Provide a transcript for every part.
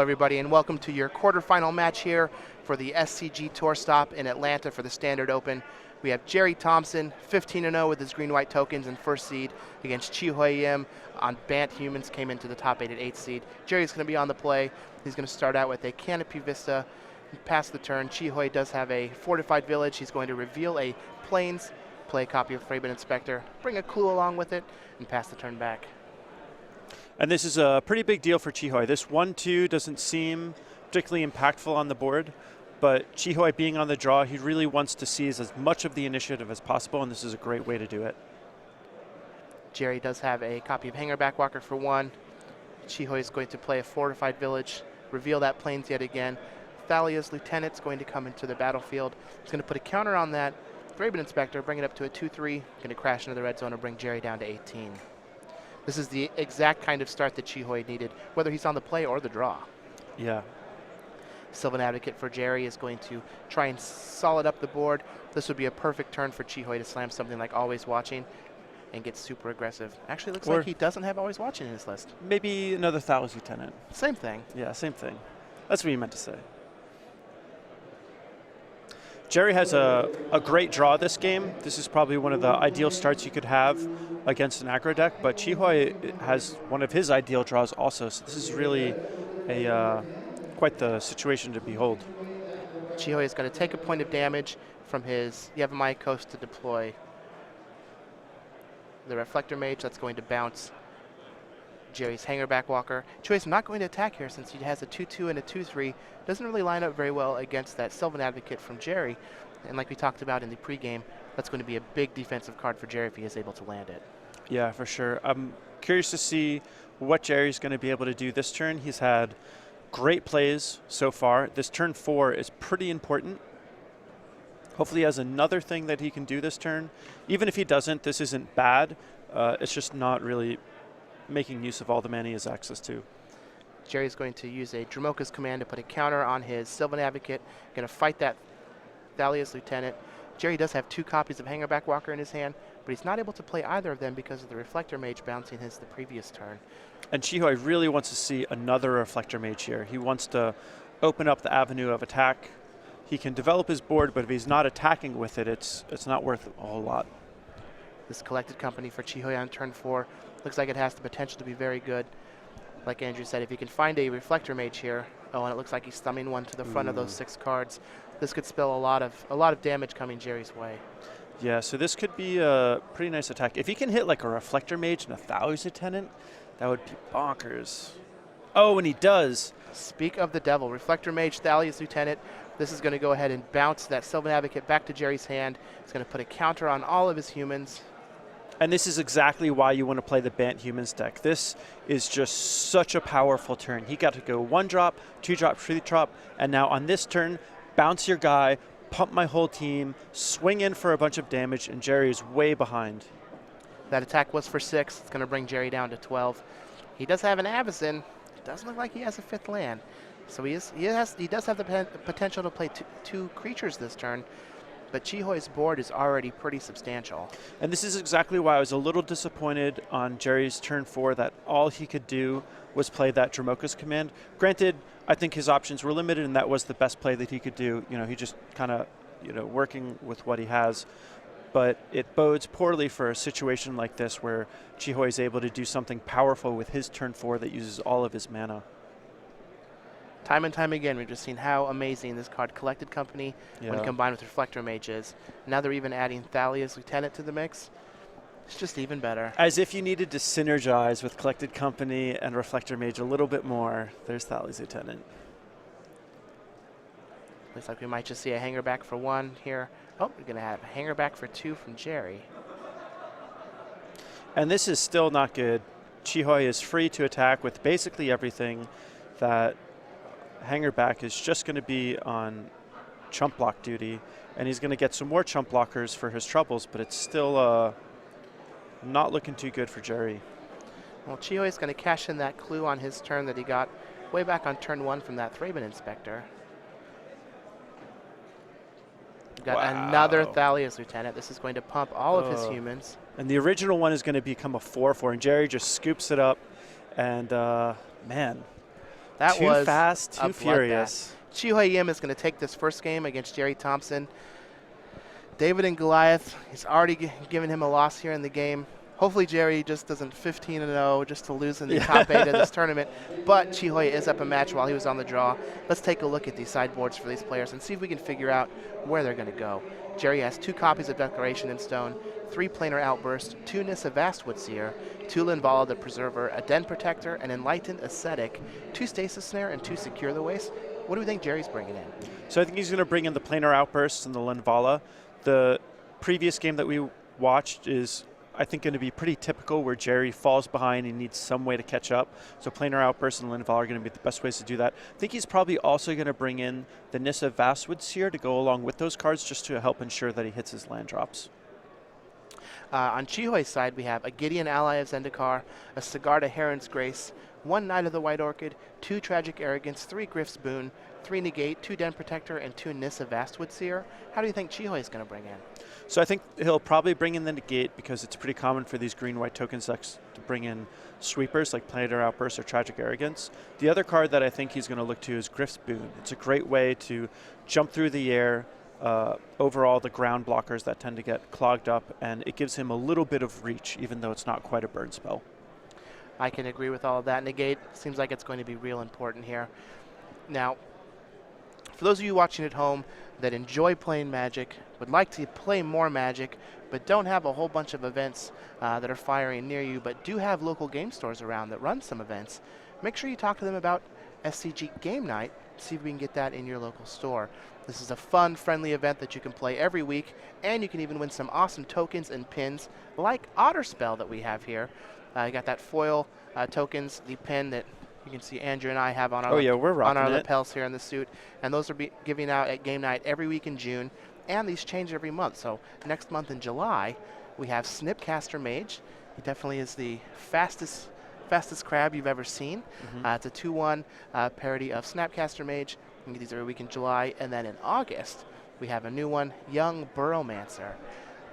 everybody, and welcome to your quarterfinal match here for the SCG Tour Stop in Atlanta for the Standard Open. We have Gerry Thompson, 15-0 with his green-white tokens and first seed against Chi-Hui Yim on Bant Humans, came into the top 8 at 8th seed. Gerry's going to be on the play. He's going to start out with a Canopy Vista, pass the turn. Chi-Hui does have a fortified village. He's going to reveal a Plains, play a copy of Fraben Inspector, bring a clue along with it, and pass the turn back. And this is a pretty big deal for Chi-Hui. This 1-2 doesn't seem particularly impactful on the board, but Chi-Hui being on the draw, he really wants to seize as much of the initiative as possible, and this is a great way to do it. Gerry does have a copy of Hanger Backwalker for 1. Chi-Hui is going to play a fortified village, reveal that Plains yet again. Thalia's Lieutenant's going to come into the battlefield. He's going to put a counter on that. Fraben Inspector, bring it up to a 2-3. Going to crash into the red zone and bring Gerry down to 18. This is the exact kind of start that Chi-Hui needed, whether he's on the play or the draw. Yeah. Sylvan Advocate for Gerry is going to try and solid up the board. This would be a perfect turn for Chi-Hui to slam something like Always Watching and get super aggressive. Actually, looks like he doesn't have Always Watching in his list. Maybe another Thalia's Lieutenant. Same thing. Yeah, same thing. That's what you meant to say. Gerry has a great draw this game. This is probably one of the ideal starts you could have against an aggro deck, but Chi-Hui has one of his ideal draws also, so this is really quite the situation to behold. Chi-Hui is going to take a point of damage from his Yevamaya Coast to deploy the Reflector Mage. That's going to bounce Gerry's Hanger Backwalker. Chi-Hui's not going to attack here since he has a 2-2 and a 2-3. Doesn't really line up very well against that Sylvan Advocate from Gerry. And like we talked about in the pregame, that's going to be a big defensive card for Gerry if he is able to land it. Yeah, for sure. I'm curious to see what Gerry's going to be able to do this turn. He's had great plays so far. This turn 4 is pretty important. Hopefully he has another thing that he can do this turn. Even if he doesn't, this isn't bad. It's just not really making use of all the mana he has access to. Gerry's going to use a Dromoka's command to put a counter on his Sylvan Advocate. Going to fight that Thalia's Lieutenant. Gerry does have 2 copies of Hanger Backwalker in his hand, but he's not able to play either of them because of the Reflector Mage bouncing his the previous turn. And Chi-Hui really wants to see another Reflector Mage here. He wants to open up the avenue of attack. He can develop his board, but if he's not attacking with it, it's not worth a whole lot. This Collected Company for Chi-Hui on turn 4 looks like it has the potential to be very good. Like Andrew said, if he can find a Reflector Mage here, oh, and it looks like he's thumbing one to the front of those 6 cards. This could spell a lot of damage coming Gerry's way. Yeah, so this could be a pretty nice attack. If he can hit like a Reflector Mage and a Thalia's Lieutenant, that would be bonkers. Oh, and he does. Speak of the devil, Reflector Mage, Thalia's Lieutenant. This is going to go ahead and bounce that Sylvan Advocate back to Gerry's hand. It's going to put a counter on all of his humans. And this is exactly why you want to play the Bant Humans deck. This is just such a powerful turn. He got to go 1-drop, 2-drop, 3-drop, and now on this turn, bounce your guy, pump my whole team, swing in for a bunch of damage, and Gerry is way behind. That attack was for 6. It's going to bring Gerry down to 12. He does have an Avacyn. It doesn't look like he has a 5th land. So he does have the potential to play 2 creatures this turn. But Chi-Hui's board is already pretty substantial. And this is exactly why I was a little disappointed on Gerry's turn 4 that all he could do was play that Dromoka's command. Granted, I think his options were limited, and that was the best play that he could do. You know, he just kind of, working with what he has. But it bodes poorly for a situation like this where Chi-Hui is able to do something powerful with his turn 4 that uses all of his mana. Time and time again, we've just seen how amazing this card Collected Company when combined with Reflector Mage is. Now they're even adding Thalia's Lieutenant to the mix. It's just even better. As if you needed to synergize with Collected Company and Reflector Mage a little bit more, there's Thalia's Lieutenant. Looks like we might just see a Hanger Back for 1 here. Oh, we're going to have a Hanger Back for 2 from Gerry. And this is still not good. Chi-Hui is free to attack with basically everything. That Hanger Back is just going to be on chump block duty, and he's going to get some more chump blockers for his troubles, but it's still not looking too good for Gerry. Well, Chi-Hui is going to cash in that clue on his turn that he got way back on turn 1 from that Fraben Inspector. We've got another Thalia's Lieutenant. This is going to pump all of his humans. And the original one is going to become a 4-4, and Gerry just scoops it up, and man, That Too was fast, a too furious. Chi Yim is going to take this first game against Gerry Thompson. David and Goliath, he's already given him a loss here in the game. Hopefully Gerry just doesn't 15-0 just to lose in the top 8 of this tournament. But Chi is up a match while he was on the draw. Let's take a look at these sideboards for these players and see if we can figure out where they're going to go. Gerry has 2 copies of Declaration in Stone, 3 Planar Outburst, 2 Nissa Vastwood Seer, 2 Linvala the Preserver, a Den Protector, an Enlightened Ascetic, 2 Stasis Snare, and 2 Secure the Waste. What do we think Gerry's bringing in? So I think he's going to bring in the Planar Outbursts and the Linvala. The previous game that we watched is, I think, going to be pretty typical, where Gerry falls behind and needs some way to catch up. So Planar Outburst and Linvala are going to be the best ways to do that. I think he's probably also going to bring in the Nissa Vastwood Seer to go along with those cards, just to help ensure that he hits his land drops. On Chihoi's side, we have a Gideon Ally of Zendikar, a Sigarda Heron's Grace, 1 Knight of the White Orchid, 2 Tragic Arrogance, 3 Griff's Boon, 3 Negate, 2 Den Protector, and 2 Nissa Vastwood Seer. How do you think Chihoi is going to bring in? So I think he'll probably bring in the Negate, because it's pretty common for these green-white token decks to bring in sweepers like Planar Outburst or Tragic Arrogance. The other card that I think he's going to look to is Griff's Boon. It's a great way to jump through the air over all the ground blockers that tend to get clogged up, and it gives him a little bit of reach, even though it's not quite a burn spell. I can agree with all of that. Negate seems like it's going to be real important here. Now, for those of you watching at home that enjoy playing Magic, would like to play more Magic, but don't have a whole bunch of events that are firing near you, but do have local game stores around that run some events, make sure you talk to them about SCG Game Night, see if we can get that in your local store. This is a fun, friendly event that you can play every week, and you can even win some awesome tokens and pins like Otter Spell that we have here. You got that foil tokens, the pin that you can see Andrew and I have on our, on our lapels here in the suit. And those are giving out at Game Night every week in June. And these change every month. So next month in July, we have Snipcaster Mage. He definitely is the fastest crab you've ever seen. It's a 2-1 parody of Snapcaster Mage. You can get these every week in July. And then in August, we have a new one, Young Burrowmancer.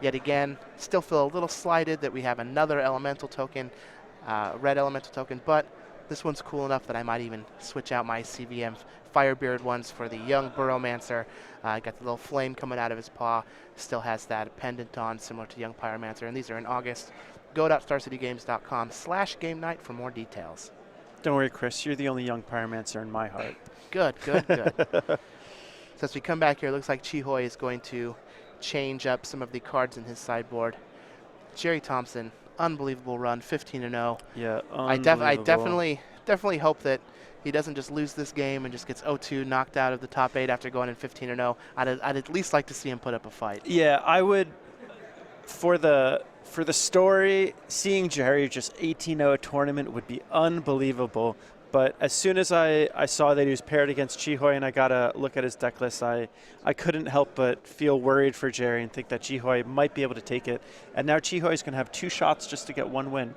Yet again, still feel a little slighted that we have another elemental token, red elemental token, but this one's cool enough that I might even switch out my CVM Firebeard ones for the Young Burrowmancer. Got the little flame coming out of his paw, still has that pendant on, similar to Young Pyromancer, and these are in August. Go.starcitygames.com/game night for more details. Don't worry, Chris, you're the only Young Pyromancer in my heart. Good, good, good. So as we come back here, it looks like Chihoi is going to change up some of the cards in his sideboard. Gerry Thompson, unbelievable run, 15-0. Yeah, I definitely hope that he doesn't just lose this game and just gets 0-2 knocked out of the top 8 after going in 15-0. I'd at least like to see him put up a fight. Yeah, I would. For the story, seeing Gerry just 18-0 a tournament would be unbelievable. But as soon as I saw that he was paired against Chihoi and I got a look at his deck list, I couldn't help but feel worried for Gerry and think that Chihoi might be able to take it. And now Chihoi is going to have 2 shots just to get 1 win.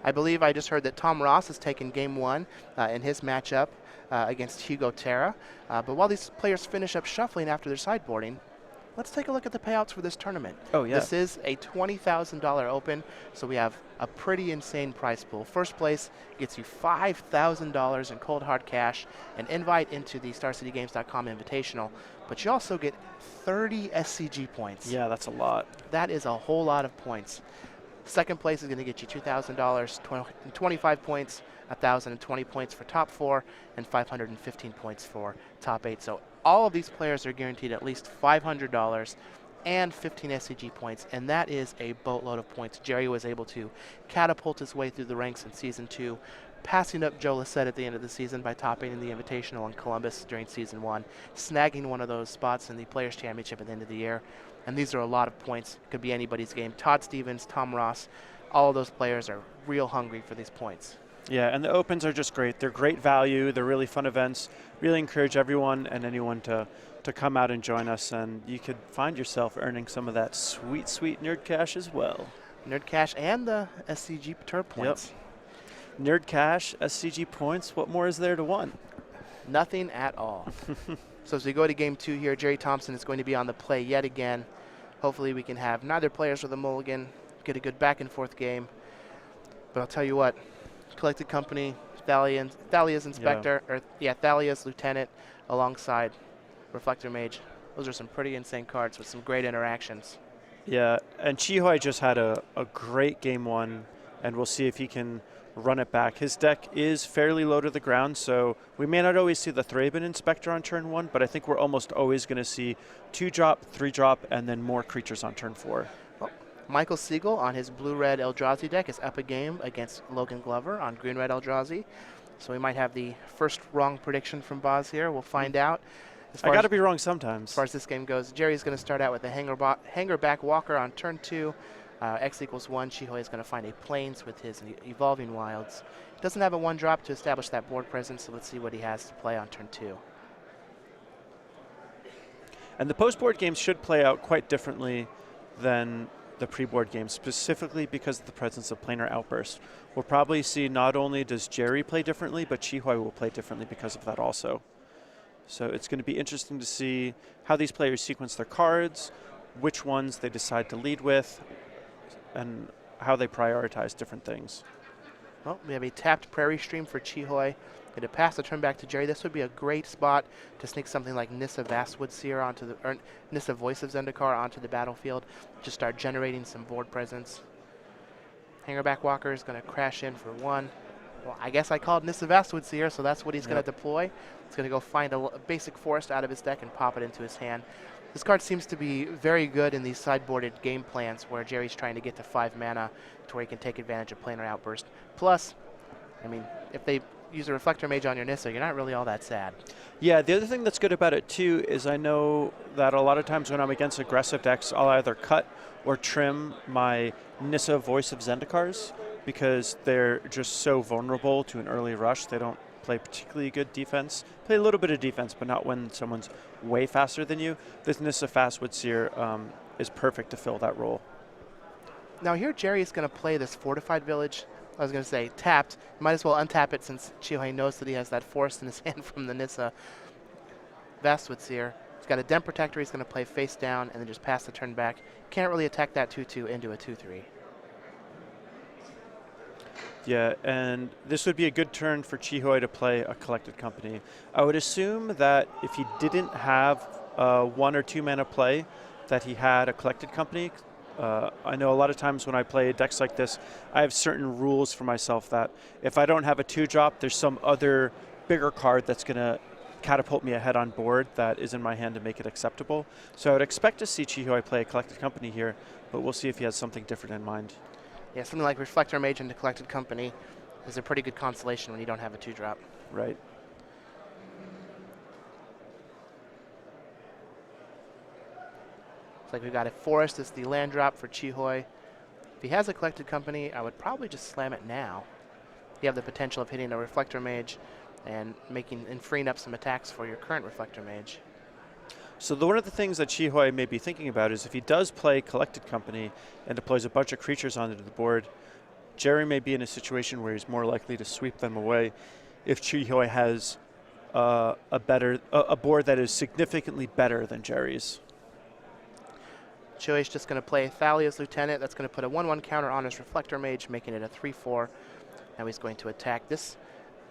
I believe I just heard that Tom Ross has taken Game 1 in his matchup against Hugo Terra. But while these players finish up shuffling after their sideboarding, let's take a look at the payouts for this tournament. Oh, yeah. This is a $20,000 open, so we have a pretty insane prize pool. First place gets you $5,000 in cold hard cash, an invite into the StarCityGames.com Invitational, but you also get 30 SCG points. Yeah, that's a lot. That is a whole lot of points. Second place is going to get you $2,000, 25 points, 1,020 points for top 4, and 515 points for top 8. So all of these players are guaranteed at least $500 and 15 SCG points, and that is a boatload of points. Gerry was able to catapult his way through the ranks in Season 2, passing up Joe Lissette at the end of the season by topping in the Invitational in Columbus during Season 1, snagging one of those spots in the Players' Championship at the end of the year. And these are a lot of points. Could be anybody's game. Todd Stevens, Tom Ross, all of those players are real hungry for these points. Yeah, and the Opens are just great. They're great value. They're really fun events. Really encourage everyone and anyone to come out and join us, and you could find yourself earning some of that sweet, sweet Nerd Cash as well. Nerd Cash and the SCG Perturb points. Yep. Nerd Cash, SCG points, what more is there to want? Nothing at all. So as we go to Game 2 here, Gerry Thompson is going to be on the play yet again. Hopefully we can have neither players with a mulligan, get a good back and forth game. But I'll tell you what, Collected Company, Thalia's Inspector, Thalia's Lieutenant alongside Reflector Mage. Those are some pretty insane cards with some great interactions. Yeah, and Chihoi just had a great game one, and we'll see if he can run it back. His deck is fairly low to the ground, so we may not always see the Thraben Inspector on turn 1, but I think we're almost always going to see 2-drop, 3-drop, and then more creatures on turn 4. Well, Michael Siegel on his blue-red Eldrazi deck is up a game against Logan Glover on green-red Eldrazi. So we might have the first wrong prediction from Boz here. We'll find out. I got to be wrong sometimes. As far as this game goes, Gerry's going to start out with a hanger back walker on turn 2. X equals 1. Chihoi is going to find a plains with his Evolving Wilds. He doesn't have a 1-drop to establish that board presence, so let's see what he has to play on turn 2. And the post-board games should play out quite differently than the pre-board games, specifically because of the presence of Planar Outburst. We'll probably see not only does Gerry play differently, but Chihoi will play differently because of that also. So it's going to be interesting to see how these players sequence their cards, which ones they decide to lead with, and how they prioritize different things. Well, we have a tapped Prairie Stream for Chihoi. Going to pass the turn back to Gerry. This would be a great spot to sneak something like Nissa Vastwood Seer onto the, or Nissa Voice of Zendikar onto the battlefield. Just start generating some board presence. Hangerback Walker is going to crash in for 1. Well, I guess I called Nissa Vastwood Seer, so that's what he's going to deploy. He's going to go find a basic forest out of his deck and pop it into his hand. This card seems to be very good in these sideboarded game plans where Gerry's trying to get to 5 mana to where he can take advantage of Planar Outburst. Plus, I mean, if they use a Reflector Mage on your Nissa, you're not really all that sad. Yeah, the other thing that's good about it too is I know that a lot of times when I'm against aggressive decks, I'll either cut or trim my Nissa Voice of Zendikars because they're just so vulnerable to an early rush. They don't play particularly good defense. Play a little bit of defense, but not when someone's way faster than you. This Nissa Fastwood Seer is perfect to fill that role. Now here Gerry is going to play this Fortified Village. I was going to say tapped. Might as well untap it since Chihoi knows that he has that forest in his hand from the Nissa Vastwood Seer. He's got a Den Protector he's going to play face down and then just pass the turn back. Can't really attack that 2-2 into a 2-3. Yeah, and this would be a good turn for Chihoi to play a Collected Company. I would assume that if he didn't have 1 or 2 mana play, that he had a Collected Company. I know a lot of times when I play decks like this, I have certain rules for myself that if I don't have a 2-drop, there's some other bigger card that's going to catapult me ahead on board that is in my hand to make it acceptable. So I would expect to see Chihoi play a Collected Company here, but we'll see if he has something different in mind. Yeah, something like Reflector Mage into Collected Company is a pretty good consolation when you don't have a 2-drop. Right. It's like we've got a forest as the land drop for Chihoi. If he has a Collected Company, I would probably just slam it now. You have the potential of hitting a Reflector Mage and freeing up some attacks for your current Reflector Mage. So one of the things that Chihoi may be thinking about is if he does play Collected Company and deploys a bunch of creatures onto the board, Gerry may be in a situation where he's more likely to sweep them away if Chihoi has a board that is significantly better than Gerry's. Chihoi's just going to play Thalia's Lieutenant. That's going to put a 1/1 counter on his Reflector Mage, making it a 3/4. Now he's going to attack. This,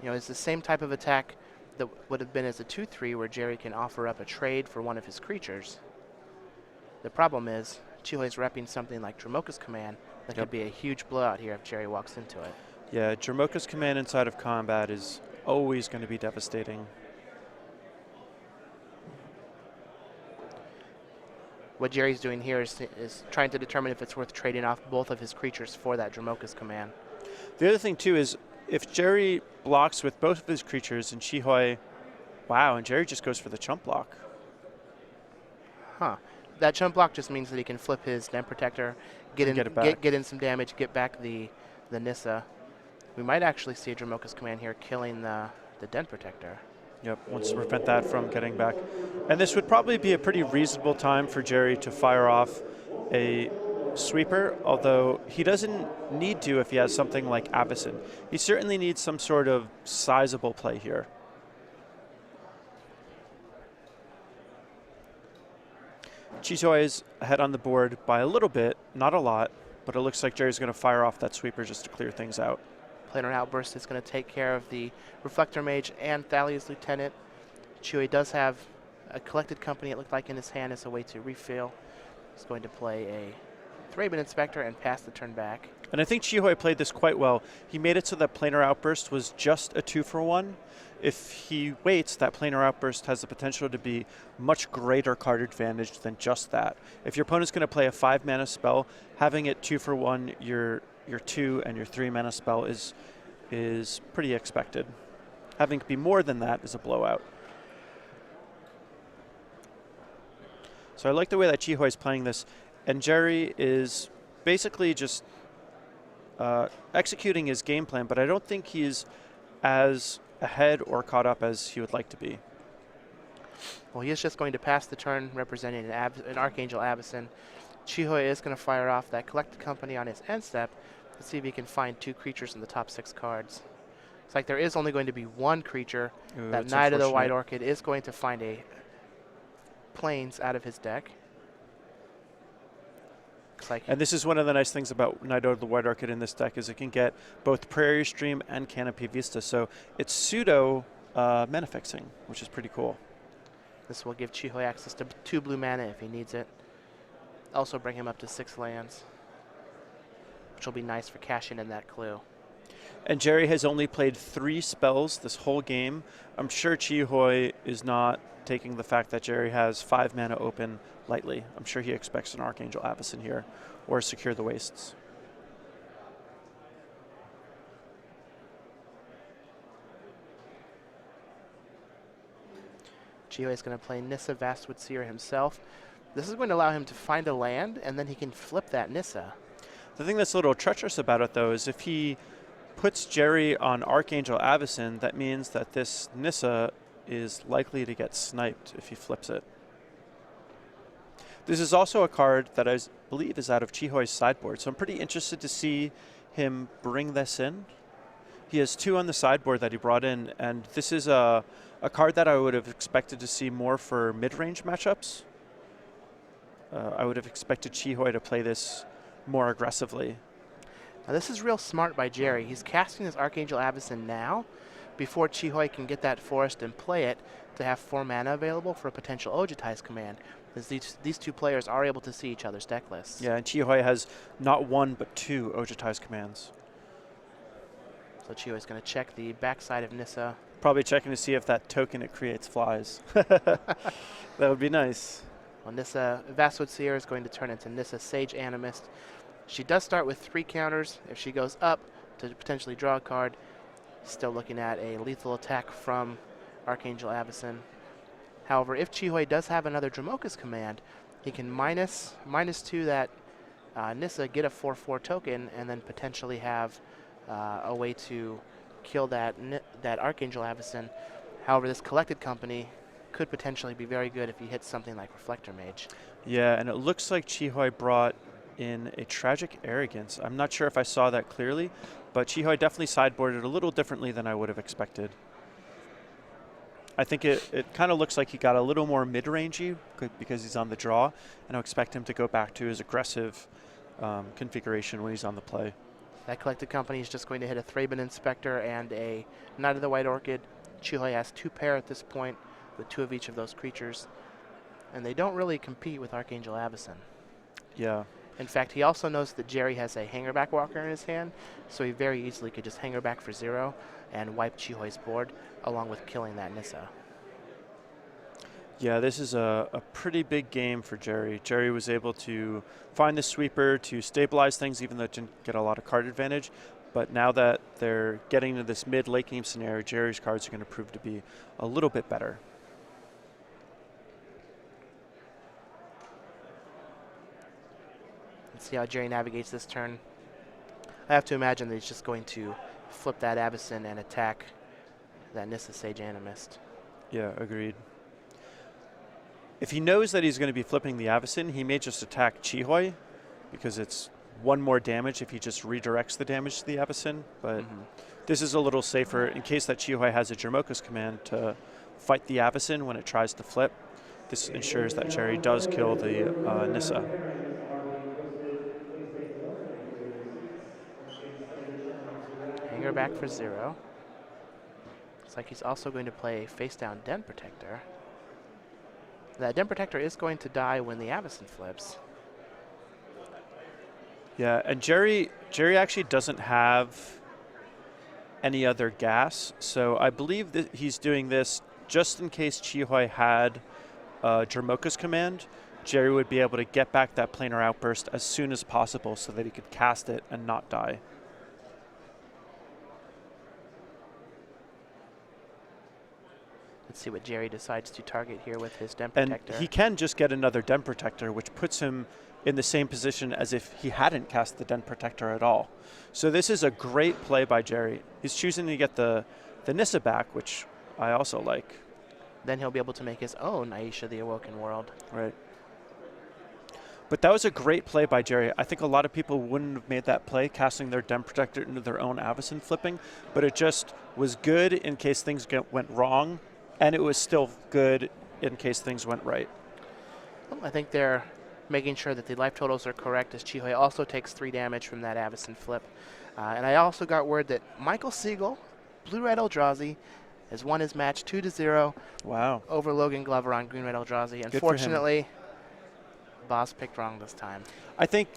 is the same type of attack that would have been as a 2/3 where Gerry can offer up a trade for one of his creatures. The problem is Chihoi's repping something like Dromoka's Command that could be a huge blowout here if Gerry walks into it. Yeah, Dromoka's Command inside of combat is always going to be devastating. What Gerry's doing here is trying to determine if it's worth trading off both of his creatures for that Dromoka's Command. The other thing too is if Gerry blocks with both of his creatures and Chihoi, and Gerry just goes for the chump block. Huh. That chump block just means that he can flip his Den Protector, get in some damage, get back the Nissa. We might actually see a Dromoka's Command here killing the Den Protector. Yep, wants to prevent that from getting back. And this would probably be a pretty reasonable time for Gerry to fire off a sweeper, although he doesn't need to if he has something like Avacyn. He certainly needs some sort of sizable play here. Chihoi is ahead on the board by a little bit, not a lot, but it looks like Gerry's going to fire off that sweeper just to clear things out. Planar Outburst is going to take care of the Reflector Mage and Thalia's Lieutenant. Chihuahua does have a Collected Company, it looked like, in his hand as a way to refill. He's going to play a Thraben Inspector and pass the turn back. And I think Chihuahua played this quite well. He made it so that Planar Outburst was just a 2-for-1. If he waits, that Planar Outburst has the potential to be much greater card advantage than just that. If your opponent's going to play a 5-mana spell, having it 2-for-1, your 2 and your 3-mana spell is pretty expected. Having it be more than that is a blowout. So I like the way that Chihuahua is playing this, and Gerry is basically just executing his game plan, but I don't think he's as ahead or caught up as he would like to be. Well, he is just going to pass the turn representing an Archangel Avacyn. Chihuahua is going to fire off that Collected Company on his end step to see if he can find 2 creatures in the top 6 cards. It's like there is only going to be 1 creature. Ooh, that Knight of the White Orchid is going to find a Plains out of his deck. Like, and this is one of the nice things about Knight of the White Orchid in this deck is it can get both Prairie Stream and Canopy Vista, so it's pseudo mana fixing, which is pretty cool. This will give Chihuahua access to 2 blue mana if he needs it. Also bring him up to 6 lands, which will be nice for cashing in that clue. And Gerry has only played 3 spells this whole game. I'm sure Chihuahua is not taking the fact that Gerry has 5 mana open lightly. I'm sure he expects an Archangel Avacyn here or Secure the Wastes. Chihuahua is going to play Nissa Vastwood Seer himself. This is going to allow him to find a land, and then he can flip that Nissa. The thing that's a little treacherous about it, though, is if he puts Gerry on Archangel Avacyn, that means that this Nissa is likely to get sniped if he flips it. This is also a card that I believe is out of Chihuahua's sideboard, so I'm pretty interested to see him bring this in. He has 2 on the sideboard that he brought in, and this is a card that I would have expected to see more for mid-range matchups. I would have expected Chihuahua to play this more aggressively. Now this is real smart by Gerry. He's casting his Archangel Avacyn now before Chihuahua can get that forest and play it to have 4 mana available for a potential Ojutai's command. As these 2 players are able to see each other's deck lists. Yeah, and Chihuahua has not 1 but 2 Ojutai's commands. So Chihuahua's going to check the backside of Nissa. Probably checking to see if that token it creates flies. That would be nice. Well, Nissa Vastwood Seer is going to turn into Nissa Sage Animist. She does start with 3 counters. If she goes up to potentially draw a card, still looking at a lethal attack from Archangel Avacyn. However, if Chihuahua does have another Dromoka's command, he can -2 that Nissa, get a 4/4 token, and then potentially have a way to kill that Archangel Avacyn. However, this Collected Company could potentially be very good if he hits something like Reflector Mage. Yeah, and it looks like Chihuahua brought in a Tragic Arrogance. I'm not sure if I saw that clearly, but Chihuahua definitely sideboarded a little differently than I would have expected. I think it kind of looks like he got a little more mid-rangey because he's on the draw, and I expect him to go back to his aggressive configuration when he's on the play. That Collected Company is just going to hit a Thraben Inspector and a Knight of the White Orchid. Chihuahua has 2 pair at this point with 2 of each of those creatures, and they don't really compete with Archangel Avacyn. Yeah. In fact, he also knows that Gerry has a Hangerback Walker in his hand, so he very easily could just Hangerback for 0 and wipe Chihuahua's board, along with killing that Nissa. Yeah, this is a pretty big game for Gerry. Gerry was able to find the sweeper to stabilize things, even though it didn't get a lot of card advantage. But now that they're getting to this mid-late game scenario, Gerry's cards are going to prove to be a little bit better. Let's see how Gerry navigates this turn. I have to imagine that he's just going to flip that Avacyn and attack that Nissa Sage Animist. Yeah, agreed. If he knows that he's going to be flipping the Avacyn, he may just attack Chihuahua because it's 1 more damage if he just redirects the damage to the Avacyn. But this is a little safer in case that Chihuahua has a Dromoka's command to fight the Avacyn when it tries to flip. This ensures that Gerry does kill the Nissa. her back for 0. Looks like he's also going to play face-down Den Protector. That Den Protector is going to die when the Avacyn flips. Yeah, and Gerry actually doesn't have any other gas, so I believe that he's doing this just in case Chihoy had Dromoka's command. Gerry would be able to get back that planar outburst as soon as possible so that he could cast it and not die. Let's see what Gerry decides to target here with his Den And Protector. he can just get another Den Protector, which puts him in the same position as if he hadn't cast the Den Protector at all. So this is a great play by Gerry. He's choosing to get the Nissa back, which I also like. Then he'll be able to make his own Aisha the Awoken World. Right. But that was a great play by Gerry. I think a lot of people wouldn't have made that play, casting their Den Protector into their own Avacyn flipping, but it just was good in case things went wrong, and it was still good in case things went right. Well, I think they're making sure that the life totals are correct, as Chihoy also takes 3 damage from that Avacyn flip. And I also got word that Michael Siegel, Blue-Red Eldrazi, has won his match 2-0 Wow. over Logan Glover on Green-Red Eldrazi. Unfortunately, Boss picked wrong this time. I think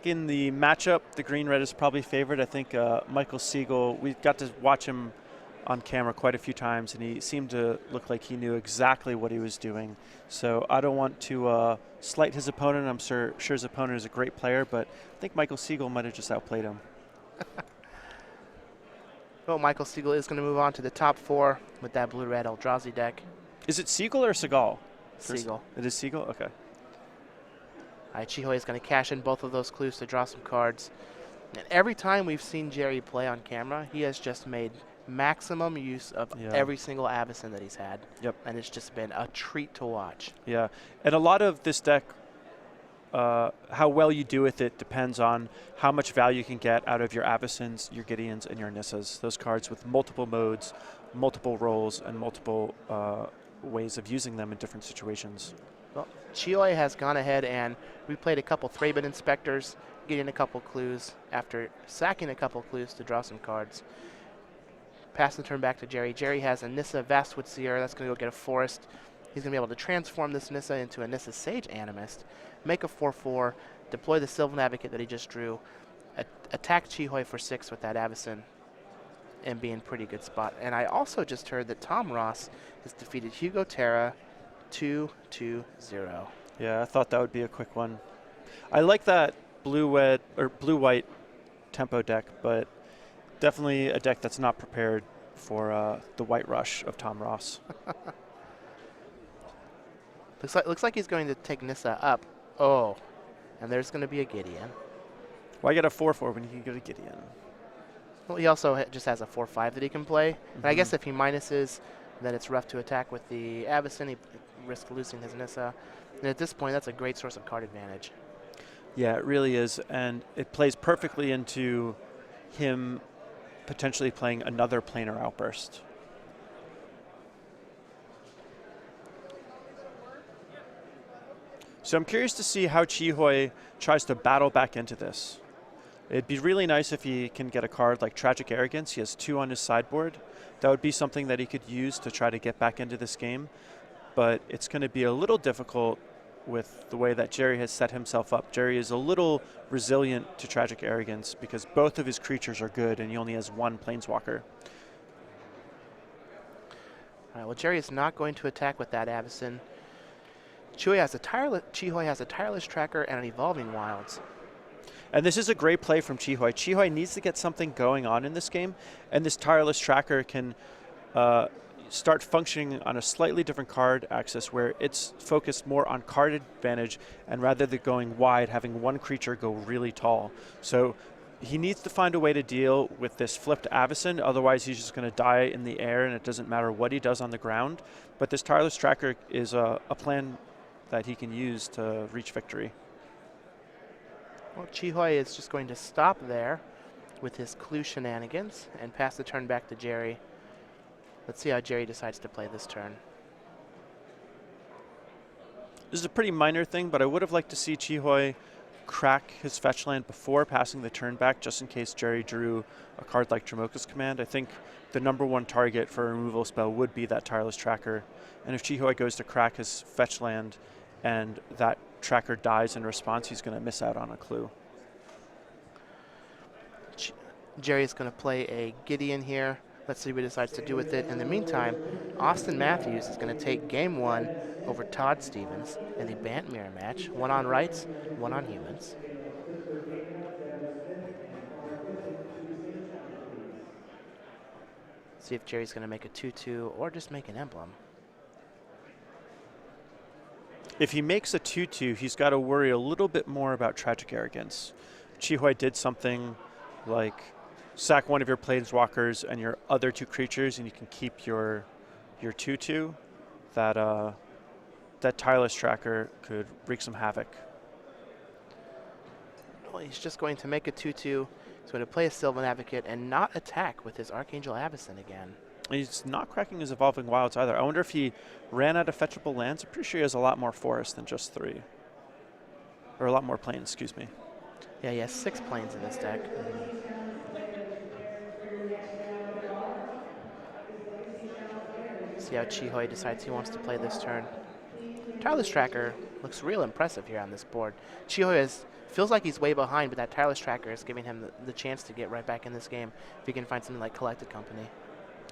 in the matchup, the green-red is probably favored. I think Michael Siegel, we got to watch him on camera quite a few times, and he seemed to look like he knew exactly what he was doing. So I don't want to slight his opponent. I'm sure his opponent is a great player, but I think Michael Siegel might have just outplayed him. Well, Michael Siegel is going to move on to the top 4 with that Blue-Red Eldrazi deck. Is it Siegel or Seagal? Siegel. It is Siegel? Okay. All right, Chihoy is going to cash in both of those clues to draw some cards. And every time we've seen Gerry play on camera, he has just made maximum use of every single Avacyn that he's had. Yep. And it's just been a treat to watch. Yeah, and a lot of this deck, how well you do with it depends on how much value you can get out of your Avacyns, your Gideons, and your Nissas. Those cards with multiple modes, multiple roles, and multiple ways of using them in different situations. Well, Chihoy has gone ahead and replayed a couple Thraben Inspectors, getting a couple clues after sacking a couple clues to draw some cards. Pass the turn back to Gerry. Gerry has a Nissa Vastwood Seer. That's going to go get a Forest. He's going to be able to transform this Nissa into a Nissa Sage Animist, make a 4/4, deploy the Sylvan Advocate that he just drew, attack Chihoy for 6 with that Avacyn, and be in pretty good spot. And I also just heard that Tom Ross has defeated Hugo Terra 2-0. Yeah, I thought that would be a quick one. I like that blue-white tempo deck, but definitely a deck that's not prepared for the White Rush of Tom Ross. Looks like he's going to take Nissa up. Oh, and there's going to be a Gideon. Why get a 4/4 when you can get a Gideon? Well, he also just has a 4/5 that he can play. And I guess if he minuses, then it's rough to attack with the Avacyn. He risks losing his Nissa. And at this point, that's a great source of card advantage. Yeah, it really is. And it plays perfectly into him potentially playing another planar outburst. So I'm curious to see how Chihoy tries to battle back into this. It'd be really nice if he can get a card like Tragic Arrogance. He has 2 on his sideboard. That would be something that he could use to try to get back into this game. But it's going to be a little difficult with the way that Gerry has set himself up. Gerry is a little resilient to Tragic Arrogance because both of his creatures are good and he only has 1 Planeswalker. All right, well, Gerry is not going to attack with that Avacyn. Chihoy has a Tireless Tracker and an Evolving Wilds. And this is a great play from Chihoy. Chihoy needs to get something going on in this game, and this Tireless Tracker can start functioning on a slightly different card axis where it's focused more on card advantage, and rather than going wide, having 1 creature go really tall. So he needs to find a way to deal with this flipped Avacyn, otherwise he's just going to die in the air and it doesn't matter what he does on the ground. But this Tireless Tracker is a plan that he can use to reach victory. Well, Chihoy is just going to stop there with his clue shenanigans and pass the turn back to Gerry. Let's see how Gerry decides to play this turn. This is a pretty minor thing, but I would have liked to see Chihoy crack his fetch land before passing the turn back, just in case Gerry drew a card like Dromoka's Command. I think the #1 target for a removal spell would be that Tireless Tracker. And if Chihoy goes to crack his fetch land and that tracker dies in response, he's going to miss out on a clue. Gerry's going to play a Gideon here. Let's see what he decides to do with it. In the meantime, Austin Matthews is going to take game 1 over Todd Stevens in the Bant Mirror match. 1 on rights, 1 on humans. See if Gerry's going to make a 2/2 or just make an emblem. If he makes a 2/2, he's got to worry a little bit more about Tragic Arrogance. Chihoy did something like sack one of your Planeswalkers and your other 2 creatures, and you can keep your 2/2. That Tireless Tracker could wreak some havoc. Well, he's just going to make a 2/2. He's going to play a Sylvan Advocate and not attack with his Archangel Avacyn again. He's not cracking his Evolving Wilds either. I wonder if he ran out of fetchable lands. I'm pretty sure he has a lot more forest than just 3. Or a lot more plains, excuse me. Yeah, he has 6 planes in this deck. See how Chihoy decides he wants to play this turn. Tireless Tracker looks real impressive here on this board. Chihoy feels like he's way behind, but that Tireless Tracker is giving him the chance to get right back in this game if he can find something like Collected Company.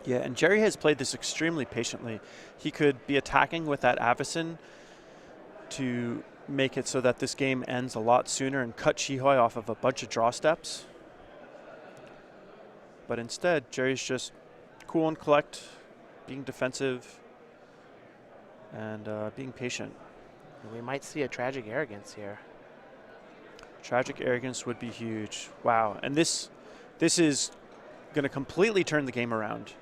Yeah, and Gerry has played this extremely patiently. He could be attacking with that Avacyn to make it so that this game ends a lot sooner and cut Chihoy off of a bunch of draw steps. But instead, Gerry's just cool and collect, being defensive, and being patient. We might see a Tragic Arrogance here. Tragic Arrogance would be huge. Wow, and this is going to completely turn the game around.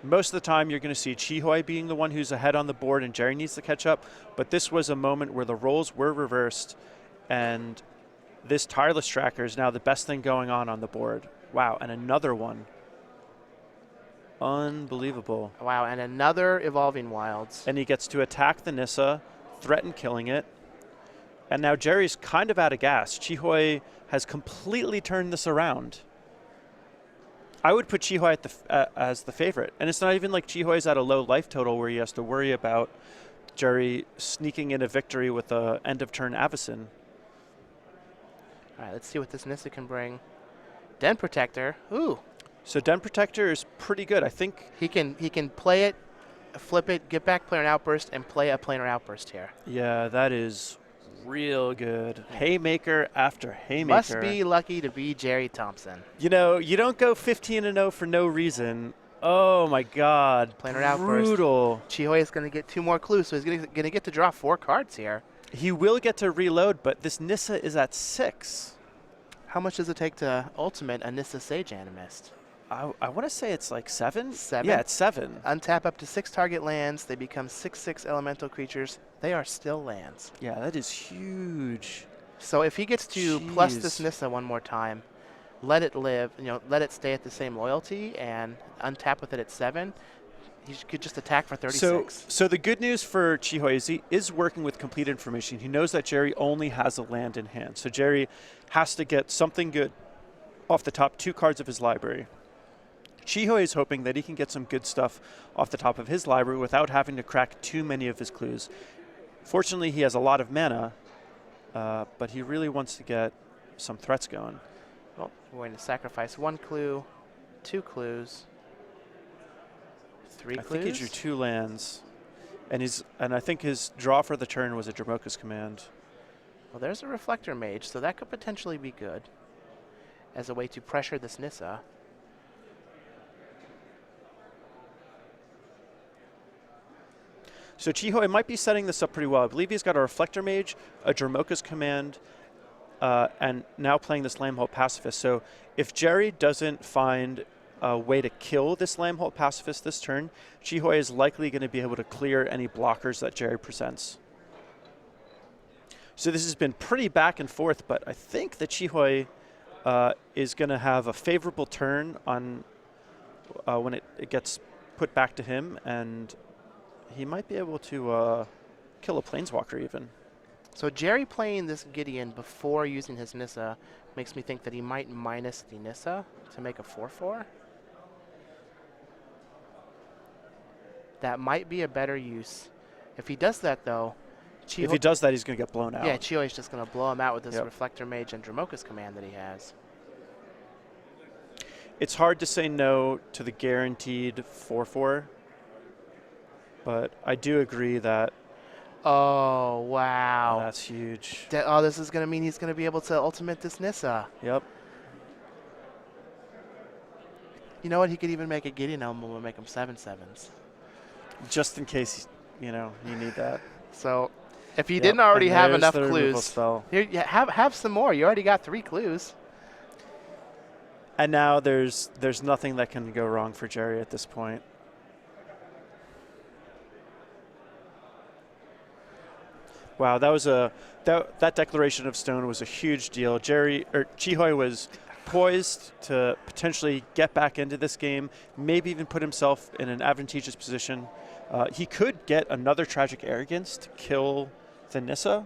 Most of the time, you're going to see Chihoy being the one who's ahead on the board and Gerry needs to catch up, but this was a moment where the roles were reversed, and this Tireless Tracker is now the best thing going on the board. Wow, and another one. Unbelievable. Wow, and another Evolving Wilds. And he gets to attack the Nissa, threaten killing it, and now Gerry's kind of out of gas. Chihoy has completely turned this around. I would put Chihoy as the favorite. And it's not even like Chihoy's at a low life total where he has to worry about Gerry sneaking in a victory with a end of turn Avacyn. All right, let's see what this Nissa can bring. Den Protector. Ooh. So Den Protector is pretty good. I think he can play it, flip it, get back Planar Outburst, and play a Planar Outburst here. Yeah, that is real good. Haymaker after haymaker. Must be lucky to be Gerry Thompson. You know, you don't go 15-0 for no reason. Oh my God. Planar Outburst. Brutal. Chihoy is going to get 2 more clues, so he's going to get to draw 4 cards here. He will get to reload, but this Nissa is at 6. How much does it take to ultimate a Nissa Sage Animist? I want to say it's like 7? 7? Yeah, it's 7. Untap up to 6 target lands. They become 6/6 elemental creatures. They are still lands. Yeah, that is huge. So if he gets to plus this Nissa one more time, let it live, let it stay at the same loyalty, and untap with it at 7, he could just attack for 36. So the good news for Chihoy is he is working with complete information. He knows that Gerry only has a land in hand. So Gerry has to get something good off the top 2 cards of his library. Chihoy is hoping that he can get some good stuff off the top of his library without having to crack too many of his clues. Fortunately, he has a lot of mana, but he really wants to get some threats going. Well, we're going to sacrifice 1 clue, 2 clues, 3 clues. I think he drew 2 lands, and I think his draw for the turn was a Dromoka's Command. Well, there's a Reflector Mage, so that could potentially be good as a way to pressure this Nissa. So Chihoy might be setting this up pretty well. I believe he's got a Reflector Mage, a Dromoka's Command, and now playing this Lambholt Pacifist. So if Gerry doesn't find a way to kill this Lambholt Pacifist this turn, Chihoy is likely going to be able to clear any blockers that Gerry presents. So this has been pretty back and forth, but I think that Chihoy is going to have a favorable turn on when it gets put back to him, and he might be able to kill a Planeswalker even. So Gerry playing this Gideon before using his Nissa makes me think that he might minus the Nissa to make a 4/4. That might be a better use. If he does that, though, If he does that, he's going to get blown out. yeah, Chihoi's just going to blow him out with this Yep. Reflector Mage and Dromoka's command that he has. It's hard to say no to the guaranteed 4/4, but I do agree that Oh, wow. that's huge. Oh, this is going to mean he's going to be able to ultimate this Nissa. Yep. You know what? He could even make a Gideon Elmo and make him 7/7s. Just in case, you need that. So if you Yep, didn't already and have there's enough the removal clues, spell. here, have some more. You already got 3 clues. And now there's nothing that can go wrong for Gerry at this point. Wow, that was that declaration of stone was a huge deal. Chihoi was poised to potentially get back into this game, maybe even put himself in an advantageous position. He could get another Tragic Arrogance to kill the Nissa,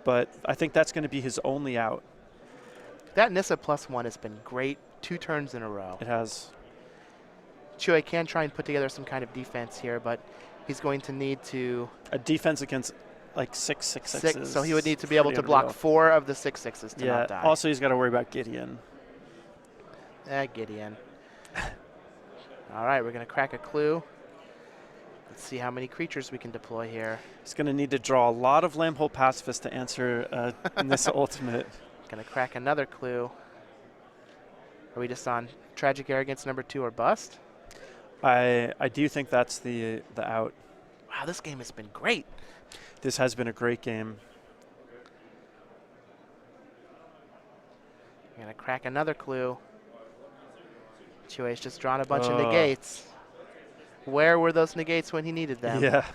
but I think that's going to be his only out. That Nissa +1 has been great 2 turns in a row. It has. Chihoi can try and put together some kind of defense here, but he's going to need to... A defense against like 6/6/6s. So he would need to be able to pretty block unreal. 4 of the 6/6s to not die. Also he's got to worry about Gideon. Gideon. All right, we're going to crack a clue. Let's see how many creatures we can deploy here. He's going to need to draw a lot of Lambhole Pacifist to answer Nissa Ultimate. Going to crack another clue. Are we just on Tragic Arrogance #2 or bust? I do think that's the out. Wow, this game has been great. This has been a great game. I'm going to crack another clue. Chihoi's just drawn a bunch of negates. Where were those negates when he needed them? Yeah.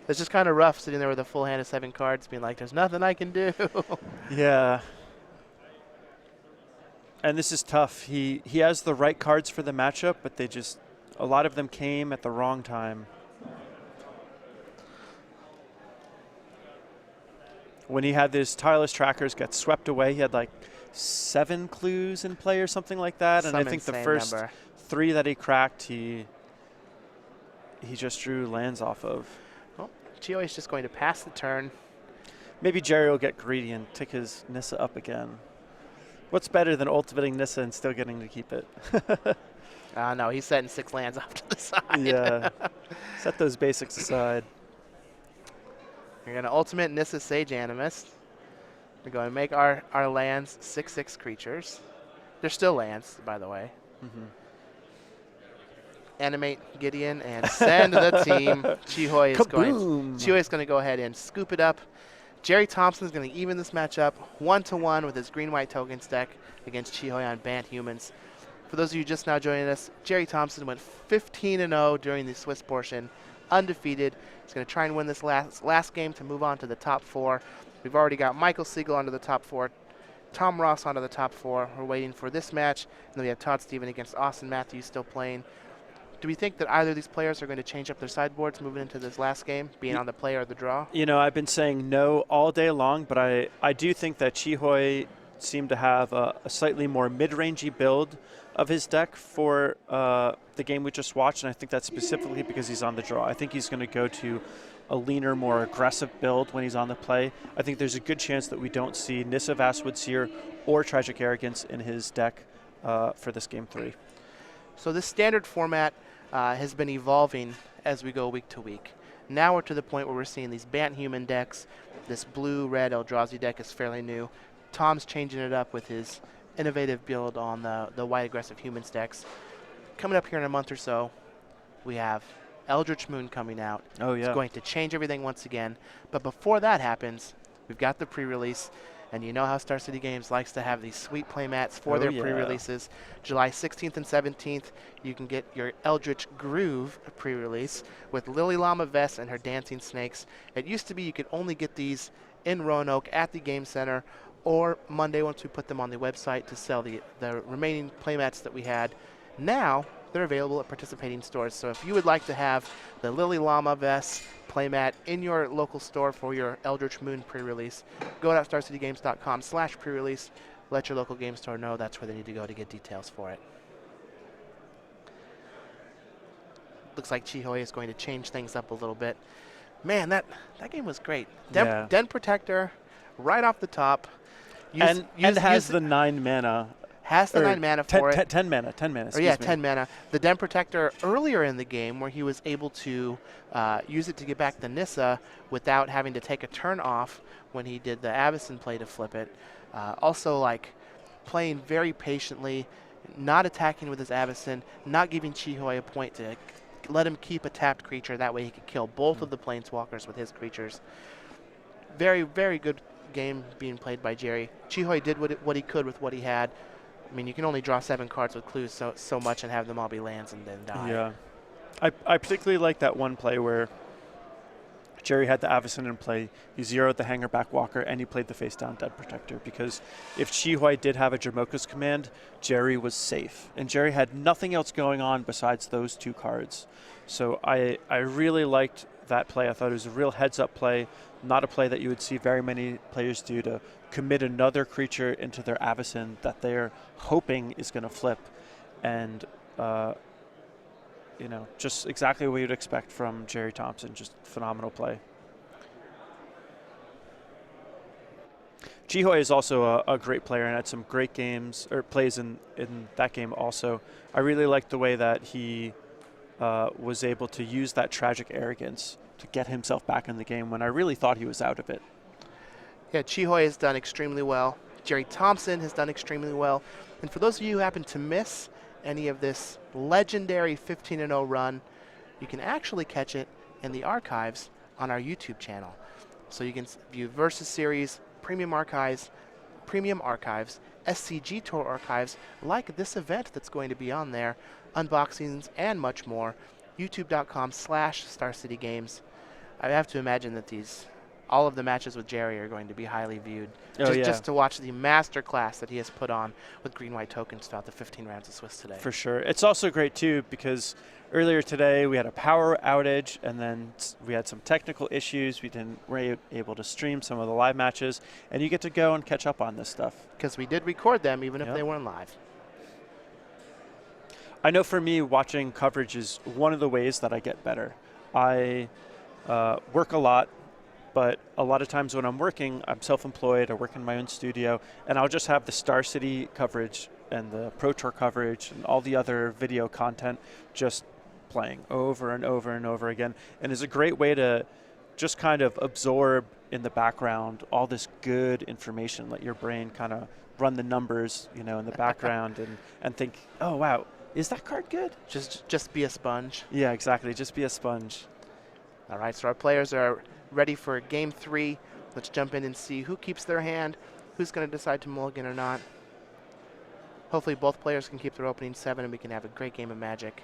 It's just kind of rough sitting there with a full hand of 7 cards being like, there's nothing I can do. Yeah. And this is tough. He has the right cards for the matchup, but a lot of them came at the wrong time. When he had his tireless trackers get swept away, he had like 7 clues in play or something like that. And I think the first 3 that he cracked, he just drew lands off of. Well, Chihoi is just going to pass the turn. Maybe Gerry will get greedy and tick his Nissa up again. What's better than ultimating Nissa and still getting to keep it? No, he's setting 6 lands off to the side. Yeah. Set those basics aside. We're going to ultimate Nissa Sage Animist. We're going to make our lands 6/6 creatures. They're still lands, by the way. Mm-hmm. Animate Gideon and send the team. Chihoi is going to go ahead and scoop it up. Gerry Thompson is going to even this matchup 1-1 with his green-white tokens deck against Chihoi on Banned Humans. For those of you just now joining us, Gerry Thompson went 15-0 during the Swiss portion, undefeated. He's going to try and win this last game to move on to the top 4. We've already got Michael Siegel onto the top 4, Tom Ross onto the top 4. We're waiting for this match. And then we have Todd Steven against Austin Matthews still playing. Do we think that either of these players are going to change up their sideboards moving into this last game, being on the play or the draw? I've been saying no all day long, but I do think that Chihoi seemed to have a slightly more mid-rangey build of his deck for the game we just watched, and I think that's specifically because he's on the draw. I think he's going to go to a leaner, more aggressive build when he's on the play. I think there's a good chance that we don't see Nissa Vastwood Seer or Tragic Arrogance in his deck for this Game 3. So this standard format has been evolving as we go week to week. Now we're to the point where we're seeing these Bant Human decks. This blue-red Eldrazi deck is fairly new. Tom's changing it up with his innovative build on the white aggressive humans decks. Coming up here in a month or so, we have Eldritch Moon coming out. Oh, yeah. It's going to change everything once again. But before that happens, we've got the pre-release. And you know how Star City Games likes to have these sweet playmats for their pre-releases. July 16th and 17th, you can get your Eldritch Groove pre-release with Lily Llama Vess and her Dancing Snakes. It used to be you could only get these in Roanoke at the Game Center, or Monday once we put them on the website to sell the remaining playmats that we had. Now, they're available at participating stores. So if you would like to have the Lily Llama Vest playmat in your local store for your Eldritch Moon pre-release, go to starcitygames.com/pre-release. Let your local game store know that's where they need to go to get details for it. Looks like Chihoi is going to change things up a little bit. Man, that game was great. Den Protector right off the top. Has the 9 mana. Has the 9 mana for it. 10 mana, excuse me. 10 mana. The Den Protector earlier in the game where he was able to use it to get back the Nissa without having to take a turn off when he did the Avacyn play to flip it. Also, like, playing very patiently, not attacking with his Avacyn, not giving Chihoi a point to let him keep a tapped creature. That way he could kill both of the Planeswalkers with his creatures. Very, very good game being played by Gerry. Chihoi did what he could with what he had. I mean, you can only draw 7 cards with clues so much and have them all be lands and then die. Yeah. I particularly like that one play where Gerry had the Avacyn in play, he zeroed the Hangerback Walker, and he played the face-down Den Protector, because if Chihoi did have a Jamoka's Command, Gerry was safe. And Gerry had nothing else going on besides those 2 cards. So I really liked that play. I thought it was a real heads-up play, not a play that you would see very many players do, to commit another creature into their Avacyn that they're hoping is going to flip. And just exactly what you'd expect from Gerry Thompson. Just phenomenal play. Chihoi is also a great player and had some great games, or plays in that game also. I really liked the way that he was able to use that tragic arrogance to get himself back in the game when I really thought he was out of it. Yeah, Chihoi has done extremely well. Gerry Thompson has done extremely well. And for those of you who happen to miss any of this legendary 15-0 run, you can actually catch it in the archives on our YouTube channel. So you can view Versus Series, Premium Archives, SCG Tour Archives, like this event that's going to be on there, unboxings, and much more. YouTube.com/StarCityGames. I have to imagine that all of the matches with Gerry are going to be highly viewed. Just to watch the masterclass that he has put on with green-white tokens throughout the 15 rounds of Swiss today. For sure. It's also great, too, because earlier today we had a power outage, and then we had some technical issues. We weren't able to stream some of the live matches, and you get to go and catch up on this stuff. Because we did record them, even if they weren't live. I know for me, watching coverage is one of the ways that I get better. I work a lot, but a lot of times when I'm working, I'm self-employed, I work in my own studio, and I'll just have the Star City coverage and the Pro Tour coverage and all the other video content just playing over and over and over again. And it's a great way to just kind of absorb in the background all this good information, let your brain kind of run the numbers, in the background and think, oh, wow, is that card good? Just be a sponge. Yeah, exactly. Just be a sponge. All right, so our players are ready for game 3. Let's jump in and see who keeps their hand, who's going to decide to mulligan or not. Hopefully both players can keep their opening 7 and we can have a great game of Magic.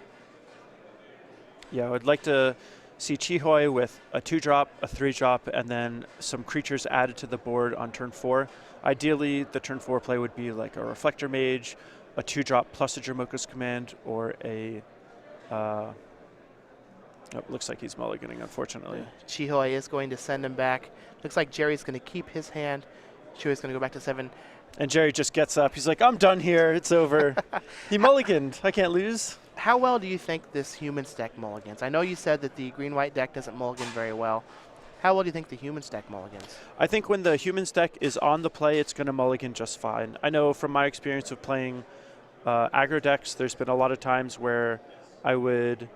Yeah, I would like to see Chihoi with a 2-drop, a 3-drop, and then some creatures added to the board on turn 4. Ideally, the turn 4 play would be like a Reflector Mage, a 2-drop plus a Jamoka's Command, or a... looks like he's mulliganing, unfortunately. Chihoi is going to send him back. Looks like Gerry's going to keep his hand. Chihoi's going to go back to 7. And Gerry just gets up. He's like, I'm done here. It's over. He mulliganed. I can't lose. How well do you think this Humans deck mulligans? I know you said that the green-white deck doesn't mulligan very well. How well do you think the Humans deck mulligans? I think when the Humans deck is on the play, it's going to mulligan just fine. I know from my experience of playing aggro decks, there's been a lot of times where I would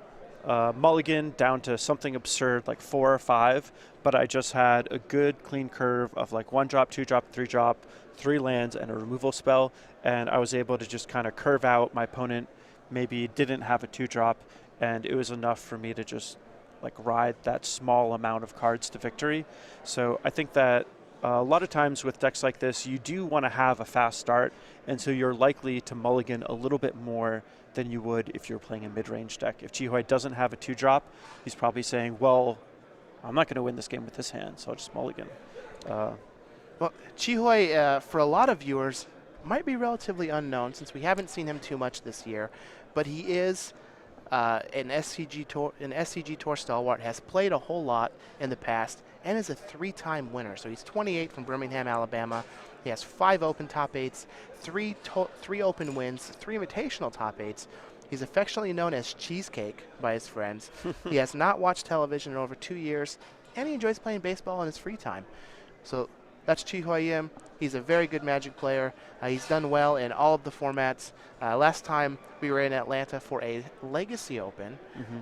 mulligan down to something absurd like 4 or 5, but I just had a good clean curve of like 1-drop, 2-drop, 3-drop, 3 lands, and a removal spell, and I was able to just kind of curve out. My opponent maybe didn't have a 2-drop, and it was enough for me to just like ride that small amount of cards to victory. So I think that a lot of times with decks like this, you do want to have a fast start, and so you're likely to mulligan a little bit more than you would if you're playing a mid-range deck. If Chihoi doesn't have a 2-drop, he's probably saying, well, I'm not going to win this game with this hand, so I'll just mulligan. Well, Chihoi, for a lot of viewers, might be relatively unknown since we haven't seen him too much this year, but he is an SCG Tour stalwart, has played a whole lot in the past, and is a 3-time winner. So he's 28 from Birmingham, Alabama. He has 5 Open top 8s, 3 Open wins, 3 Invitational top 8s. He's affectionately known as Cheesecake by his friends. He has not watched television in over 2 years, and he enjoys playing baseball in his free time. So that's Chi Hoi Yim. He's a very good Magic player. He's done well in all of the formats. Last time we were in Atlanta for a Legacy Open,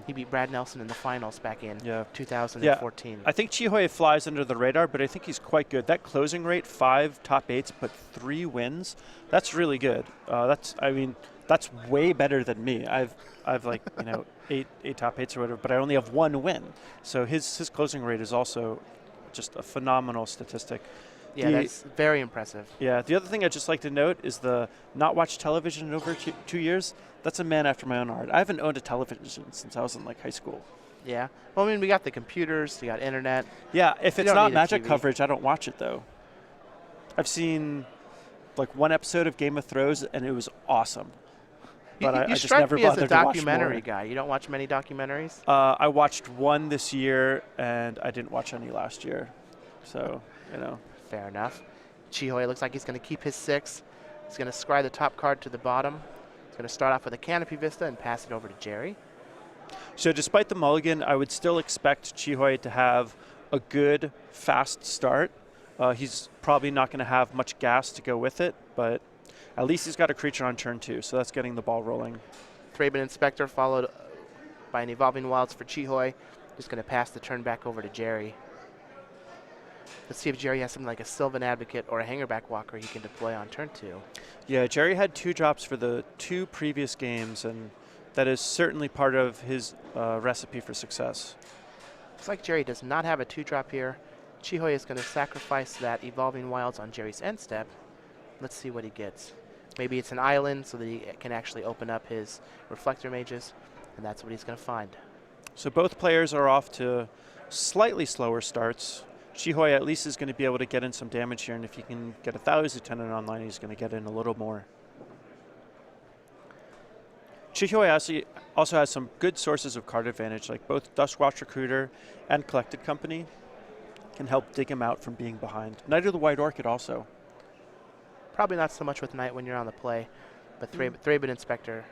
he beat Brad Nelson in the finals back in 2014. Yeah. I think Chi Hoi flies under the radar, but I think he's quite good. That closing rate, 5 top 8s, but 3 wins, that's really good. That's way better than me. I've like, 8 top 8s or whatever, but I only have 1 win. So his closing rate is also just a phenomenal statistic. Yeah, that's very impressive. Yeah, the other thing I'd just like to note is the not watch television in over 2 years. That's a man after my own heart. I haven't owned a television since I was in high school. Yeah. Well, I mean, we got the computers, we got internet. Yeah, if it's not Magic coverage, I don't watch it, though. I've seen 1 episode of Game of Thrones, and it was awesome. But I just never bothered to watch more. You strike me as a documentary guy. You don't watch many documentaries? I watched 1 this year, and I didn't watch any last year. So, Fair enough. Chi Hoi looks like he's going to keep his 6. He's going to scry the top card to the bottom. He's going to start off with a Canopy Vista and pass it over to Gerry. So despite the mulligan, I would still expect Chi Hoi to have a good, fast start. He's probably not going to have much gas to go with it, but at least he's got a creature on turn 2, so that's getting the ball rolling. Thraben Inspector followed by an Evolving Wilds for Chi Hoi. Just going to pass the turn back over to Gerry. Let's see if Gerry has something like a Sylvan Advocate or a Hangerback Walker he can deploy on turn 2. Yeah, Gerry had 2 drops for the 2 previous games, and that is certainly part of his recipe for success. Looks like Gerry does not have a 2-drop here. Chi Hoi is going to sacrifice that Evolving Wilds on Jerry's end step. Let's see what he gets. Maybe it's an island so that he can actually open up his Reflector Mages, and that's what he's going to find. So both players are off to slightly slower starts. Chi Hoi at least is going to be able to get in some damage here, and if he can get a Thau's Lieutenant online, he's going to get in a little more. Chi Hoi also has some good sources of card advantage, like both Duskwatch Recruiter and Collected Company can help dig him out from being behind. Knight of the White Orchid also. Probably not so much with Knight when you're on the play, but Thraben Inspector.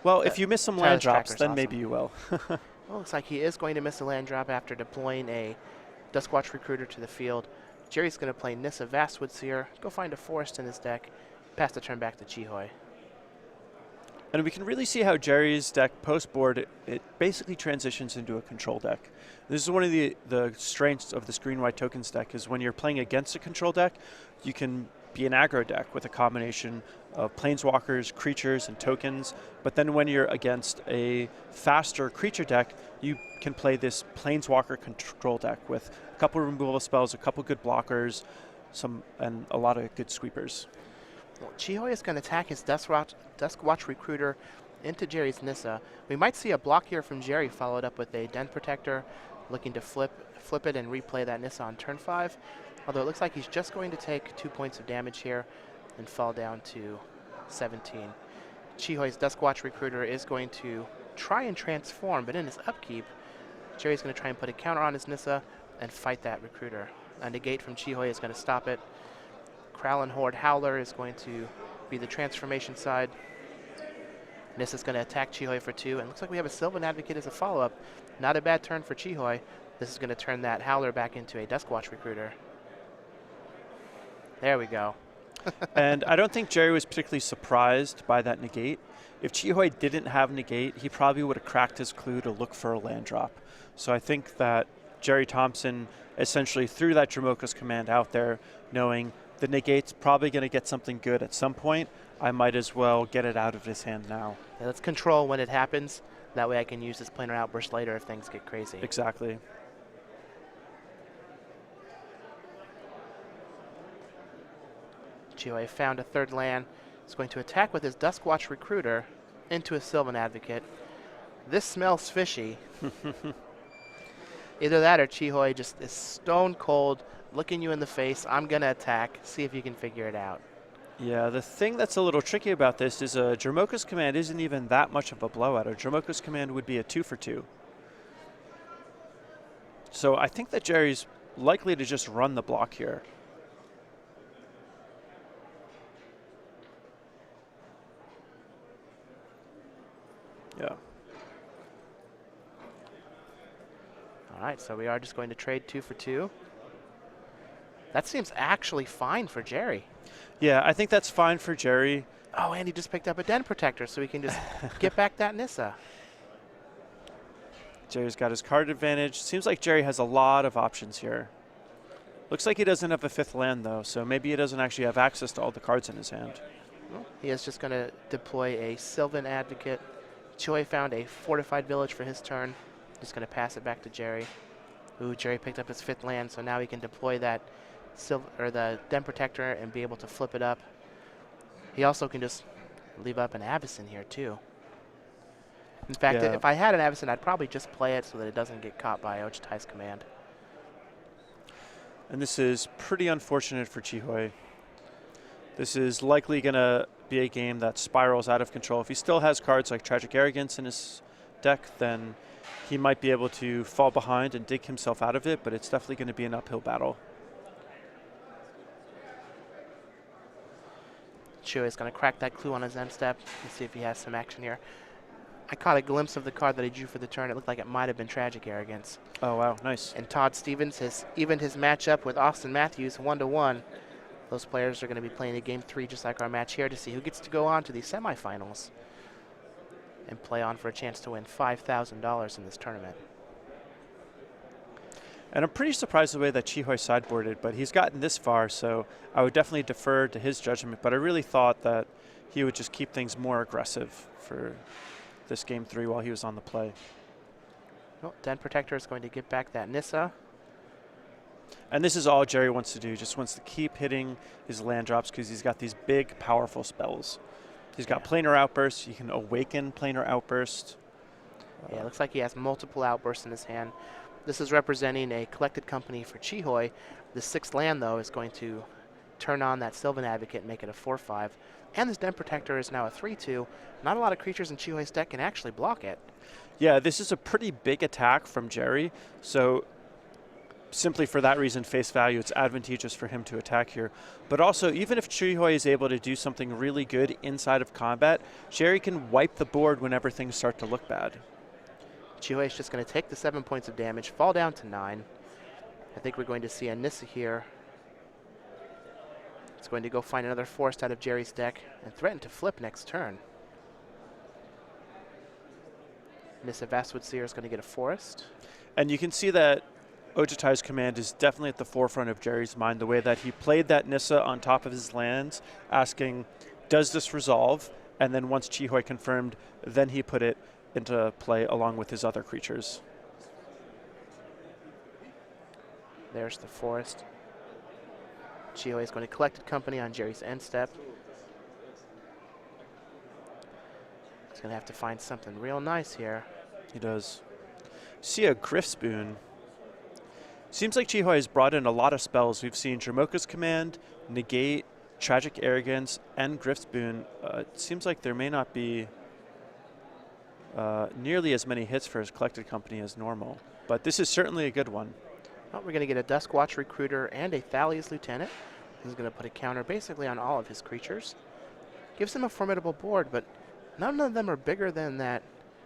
Well, if you miss some land drops, then awesome. Maybe you will. Well, looks like he is going to miss a land drop after deploying a Duskwatch Recruiter to the field. Gerry's going to play Nissa Vastwood Seer, go find a forest in his deck, pass the turn back to Chi Hoi. And we can really see how Gerry's deck post-board, it basically transitions into a control deck. This is one of the strengths of this green-white tokens deck, is when you're playing against a control deck, you can be an aggro deck with a combination of planeswalkers, creatures, and tokens. But then when you're against a faster creature deck, you can play this planeswalker control deck with a couple removal spells, a couple good blockers, and a lot of good sweepers. Well, Chi Hoi is going to attack his Duskwatch Recruiter into Gerry's Nissa. We might see a block here from Gerry, followed up with a Den Protector, looking to flip it and replay that Nissa on turn 5. Although it looks like he's just going to take 2 points of damage here and fall down to 17. Chi Hoi's Duskwatch Recruiter is going to try and transform, but in his upkeep, Gerry's going to try and put a counter on his Nissa and fight that Recruiter. A negate from Chi Hoi is going to stop it. Kralin Horde Howler is going to be the transformation side. Nissa's going to attack Chi Hoi for 2, and looks like we have a Sylvan Advocate as a follow-up. Not a bad turn for Chi Hoi. This is going to turn that Howler back into a Duskwatch Recruiter. There we go. And I don't think Gerry was particularly surprised by that negate. If Chi Hoi didn't have negate, he probably would have cracked his clue to look for a land drop. So I think that Gerry Thompson essentially threw that Dromoka's command out there, knowing the negate's probably going to get something good at some point. I might as well get it out of his hand now. Yeah, let's control when it happens. That way I can use this planar outburst later if things get crazy. Exactly. Chi Hoi found a 3rd land. He's going to attack with his Duskwatch Recruiter into a Sylvan Advocate. This smells fishy. Either that or Chi Hoi just is stone cold, looking you in the face. I'm going to attack. See if you can figure it out. Yeah, the thing that's a little tricky about this is a Dromoka's command isn't even that much of a blowout. A Dromoka's command would be a 2 for 2. So I think that Gerry's likely to just run the block here. Yeah. All right, so we are just going to trade 2 for 2. That seems actually fine for Gerry. Yeah, I think that's fine for Gerry. Oh, and he just picked up a Den Protector, so he can just get back that Nissa. Gerry's got his card advantage. Seems like Gerry has a lot of options here. Looks like he doesn't have a 5th land, though, so maybe he doesn't actually have access to all the cards in his hand. Well, he is just going to deploy a Sylvan Advocate. Choi found a Fortified Village for his turn. Just going to pass it back to Gerry. Ooh, Gerry picked up his 5th land, so now he can deploy that the Den Protector and be able to flip it up. He also can just leave up an Avacyn here, too. In fact, if I had an Avacyn, I'd probably just play it so that it doesn't get caught by Ojutai's command. And this is pretty unfortunate for Chihoy. This is likely going to be a game that spirals out of control. If he still has cards like Tragic Arrogance in his deck, then he might be able to fall behind and dig himself out of it, but it's definitely going to be an uphill battle. Choi is going to crack that clue on his end step and see if he has some action here. I caught a glimpse of the card that he drew for the turn. It looked like it might have been Tragic Arrogance. Oh, wow, nice. And Todd Stevens has evened his matchup with Austin Matthews 1-1. Those players are going to be playing a game 3 just like our match here to see who gets to go on to the semifinals and play on for a chance to win $5,000 in this tournament. And I'm pretty surprised the way that Chihoy sideboarded, but he's gotten this far, so I would definitely defer to his judgment. But I really thought that he would just keep things more aggressive for this game 3 while he was on the play. Well, Den Protector is going to get back that Nissa. And this is all Gerry wants to do, just wants to keep hitting his land drops because he's got these big, powerful spells. He's got Planar Outburst. He can awaken Planar Outburst. Yeah, it looks like he has multiple outbursts in his hand. This is representing a collected company for Chihoy. The 6th land, though, is going to turn on that Sylvan Advocate and make it a 4/5. And this Den Protector is now a 3/2. Not a lot of creatures in Chihoy's deck can actually block it. Yeah, this is a pretty big attack from Gerry. So simply for that reason, face value, it's advantageous for him to attack here. But also, even if Chihoy is able to do something really good inside of combat, Gerry can wipe the board whenever things start to look bad. Chihoy is just going to take the 7 points of damage, fall down to 9. I think we're going to see a Nissa here. It's going to go find another forest out of Gerry's deck and threaten to flip next turn. Nissa Vastwood Seer is going to get a forest. And you can see that Ojutai's command is definitely at the forefront of Gerry's mind, the way that he played that Nissa on top of his lands, asking, does this resolve? And then once Chihoy confirmed, then he put it into play along with his other creatures. There's the forest. Chihoy is going to collect company on Gerry's end step. He's going to have to find something real nice here. He does. See a Griff's Boon. Seems like Chihoy has brought in a lot of spells. We've seen Dromoka's Command, Negate, Tragic Arrogance, and Griff's Boon. It seems like there may not be nearly as many hits for his collected company as normal, but this is certainly a good one. Well, we're going to get a Duskwatch Recruiter and a Thalia's Lieutenant. He's going to put a counter basically on all of his creatures. Gives him a formidable board, but none of them are bigger than that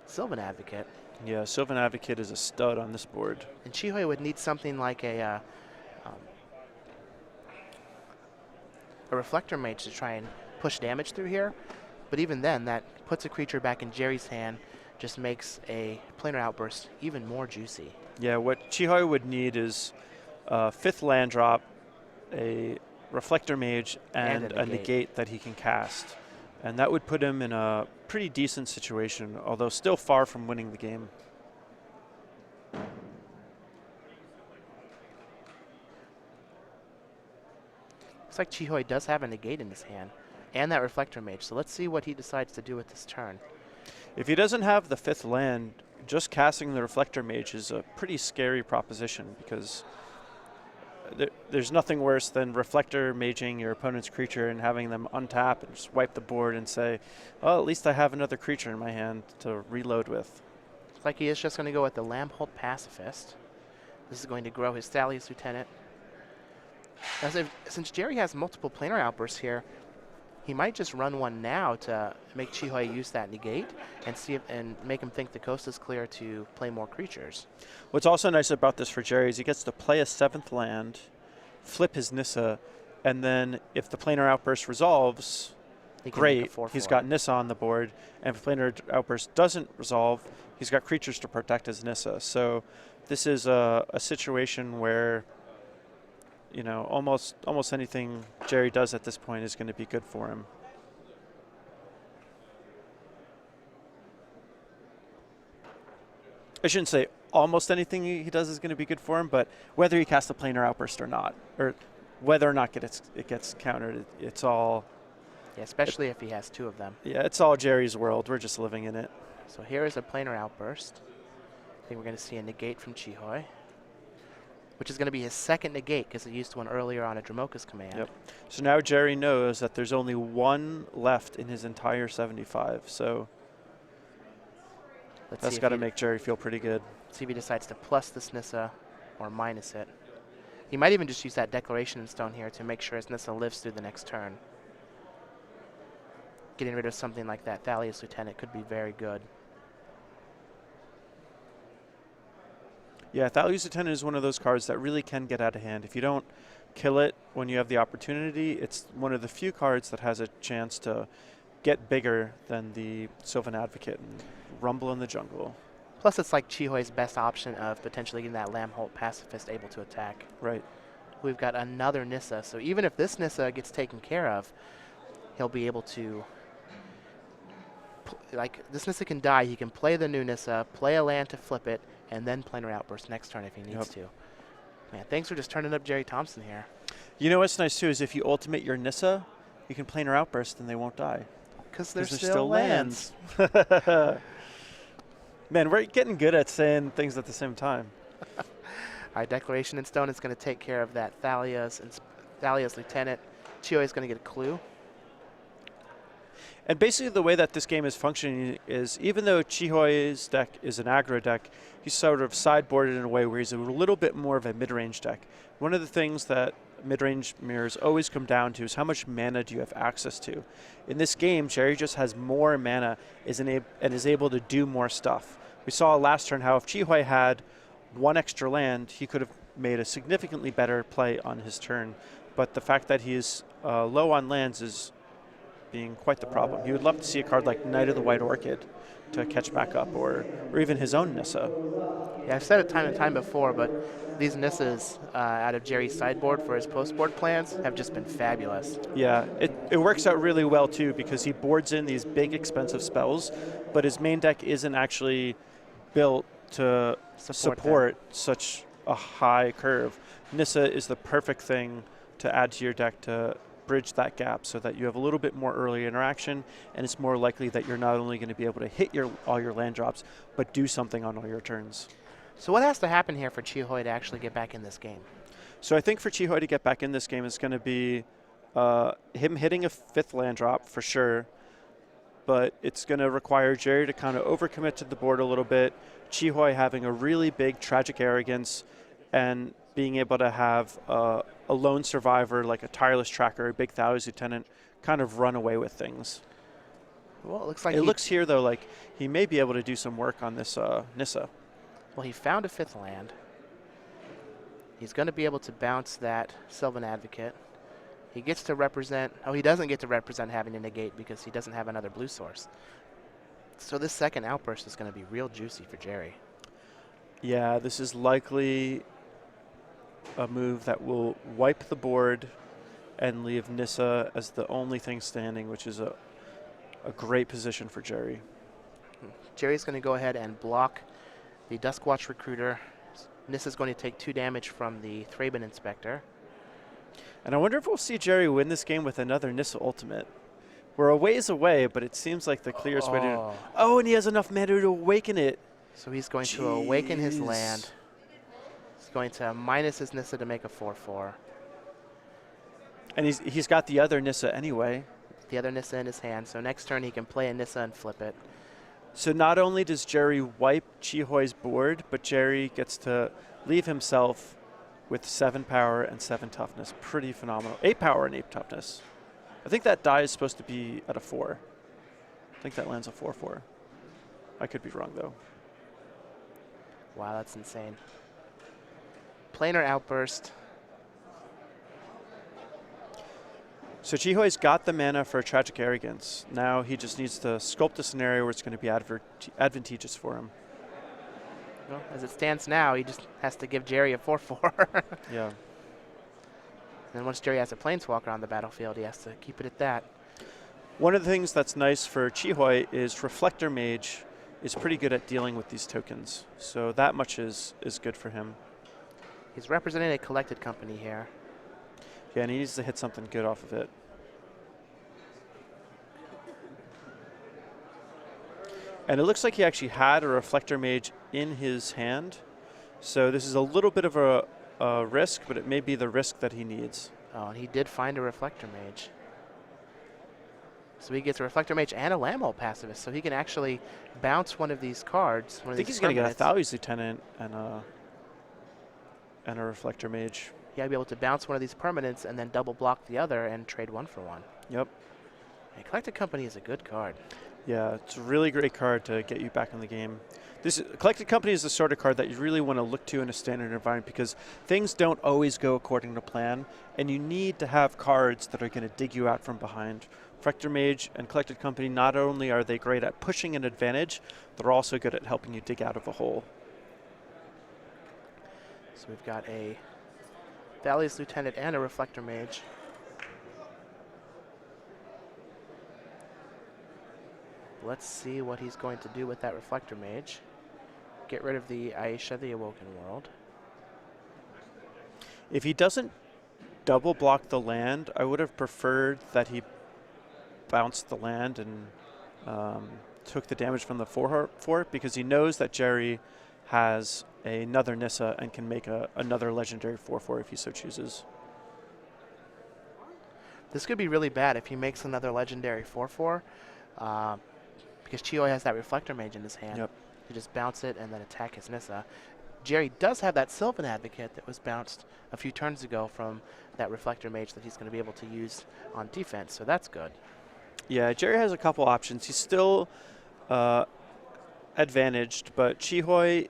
Sylvan Advocate. Yeah, Sylvan Advocate is a stud on this board. And Chihoy would need something like a Reflector Mage to try and push damage through here. But even then, that puts a creature back in Gerry's hand, just makes a Planar Outburst even more juicy. Yeah, what Chihoy would need is a 5th land drop, a Reflector Mage, and a negate that he can cast. And that would put him in a pretty decent situation, although still far from winning the game. Looks like Chihoy does have a negate in his hand, and that Reflector Mage. So let's see what he decides to do with this turn. If he doesn't have the 5th land, just casting the Reflector Mage is a pretty scary proposition, because there's nothing worse than reflector maging your opponent's creature and having them untap and just wipe the board and say, well, at least I have another creature in my hand to reload with. Looks like he is just going to go with the Lamholt Pacifist. This is going to grow his Thalia's Lieutenant. Since Gerry has multiple planar outbursts here, he might just run one now to make Chihoy use that negate and see if, and make him think the coast is clear to play more creatures. What's also nice about this for Gerry is he gets to play a 7th land, flip his Nissa, and then if the planar outburst resolves, great, he's got Nissa on the board, and if planar outburst doesn't resolve, he's got creatures to protect his Nissa. So this is a situation where, you know, almost anything Gerry does at this point is going to be good for him. I shouldn't say almost anything he does is going to be good for him, but whether he casts a planar outburst or not, or whether or not it gets countered, it's all... Yeah, especially if he has 2 of them. Yeah, it's all Gerry's world. We're just living in it. So here is a planar outburst. I think we're going to see a negate from Chihoy, which is going to be his 2nd negate because he used one earlier on a Dromoka's command. Yep. So now Gerry knows that there's only 1 left in his entire 75. So that's got to make Gerry feel pretty good. See if he decides to plus this Nissa or minus it. He might even just use that Declaration in Stone here to make sure his Nissa lives through the next turn. Getting rid of something like that Thalia's Lieutenant could be very good. Yeah, Thalia's Lieutenant is one of those cards that really can get out of hand. If you don't kill it when you have the opportunity, it's one of the few cards that has a chance to get bigger than the Sylvan Advocate and rumble in the jungle. Plus, it's like Chihoy's best option of potentially getting that Lamholt Pacifist able to attack. Right. We've got another Nissa, so even if this Nissa gets taken care of, he'll be able to... Like, this Nissa can die. He can play the new Nissa, play a land to flip it, and then planar outburst next turn if he needs to. Man, thanks for just turning up Gerry Thompson here. You know what's nice, too, is if you ultimate your Nissa, you can planar outburst and they won't die. Because they're still lands. Man, we're getting good at saying things at the same time. All right, Declaration in Stone is going to take care of that Thalia's Lieutenant. Chihoy is going to get a clue. And basically the way that this game is functioning is even though Chihoy's deck is an aggro deck, he's sort of sideboarded in a way where he's a little bit more of a mid-range deck. One of the things that mid-range mirrors always come down to is how much mana do you have access to. In this game, Gerry just has more mana and is able to do more stuff. We saw last turn how if Chihoy had 1 extra land, he could have made a significantly better play on his turn. But the fact that he is low on lands is being quite the problem. He would love to see a card like Knight of the White Orchid to catch back up, or even his own Nissa. Yeah, I've said it time and time before, but these Nissas out of Gerry's sideboard for his post-board plans have just been fabulous. Yeah, it works out really well, too, because he boards in these big, expensive spells, but his main deck isn't actually built to support such a high curve. Nissa is the perfect thing to add to your deck to bridge that gap so that you have a little bit more early interaction, and it's more likely that you're not only going to be able to hit all your land drops, but do something on all your turns. So what has to happen here for Chihoy to actually get back in this game? So I think for Chihoy to get back in this game, it's going to be him hitting a 5th land drop for sure, but it's going to require Gerry to kind of overcommit to the board a little bit, Chihoy having a really big Tragic Arrogance, and being able to have a lone survivor like a Tireless Tracker, a big Thalia's Lieutenant, kind of run away with things. Well, it looks like it looks here, though, like he may be able to do some work on this Nissa. Well, he found a 5th land. He's going to be able to bounce that Sylvan Advocate. He gets to represent... Oh, he doesn't get to represent having a negate because he doesn't have another blue source. So this second outburst is going to be real juicy for Gerry. Yeah, this is likely a move that will wipe the board and leave Nissa as the only thing standing, which is a great position for Gerry. Gerry's going to go ahead and block the Duskwatch Recruiter. Nissa's going to take 2 damage from the Thraben Inspector. And I wonder if we'll see Gerry win this game with another Nissa Ultimate. We're a ways away, but it seems like the clearest way to... Oh, and he has enough mana to awaken it. So he's going to awaken his land. going to minus his Nissa to make a 4/4. And he's got the other Nissa anyway. The other Nissa in his hand, so next turn he can play a Nissa and flip it. So not only does Gerry wipe Chihoi's board, but Gerry gets to leave himself with 7 power and 7 toughness. Pretty phenomenal. 8 power and 8 toughness. I think that die is supposed to be at a 4. I think that lands a 4/4. I could be wrong, though. Wow, that's insane. Planar Outburst. So Chihoi's got the mana for Tragic Arrogance. Now he just needs to sculpt a scenario where it's going to be advantageous for him. Well, as it stands now, he just has to give Gerry a 4/4. Yeah. And then once Gerry has a Planeswalker on the battlefield, he has to keep it at that. One of the things that's nice for Chihoi is Reflector Mage is pretty good at dealing with these tokens. So that much is good for him. He's representing a collected company here. Yeah, and he needs to hit something good off of it. And it looks like he actually had a Reflector Mage in his hand. So this is a little bit of a risk, but it may be the risk that he needs. Oh, and he did find a Reflector Mage. So he gets a Reflector Mage and a Lambhole Pacifist, so he can actually bounce one of these cards. I think he's going to get a Thalia's Lieutenant and a Reflector Mage. Yeah, be able to bounce one of these permanents and then double block the other and trade 1 for 1. Yep. A Collected Company is a good card. Yeah, it's a really great card to get you back in the game. Collected Company is the sort of card that you really want to look to in a standard environment because things don't always go according to plan, and you need to have cards that are going to dig you out from behind. Reflector Mage and Collected Company, not only are they great at pushing an advantage, they're also good at helping you dig out of a hole. So we've got a Thalia's Lieutenant and a Reflector Mage. Let's see what he's going to do with that Reflector Mage. Get rid of the Aisha, the Awoken World. If he doesn't double block the land, I would have preferred that he bounced the land and took the damage from the 4/4 because he knows that Gerry has another Nissa and can make another legendary 4/4 if he so chooses. This could be really bad if he makes another legendary 4/4 because Chihoi has that Reflector Mage in his hand. Yep. You just bounce it and then attack his Nissa. Gerry does have that Sylvan Advocate that was bounced a few turns ago from that Reflector Mage that he's going to be able to use on defense, so that's good. Yeah, Gerry has a couple options. He's still advantaged, but Chihoi,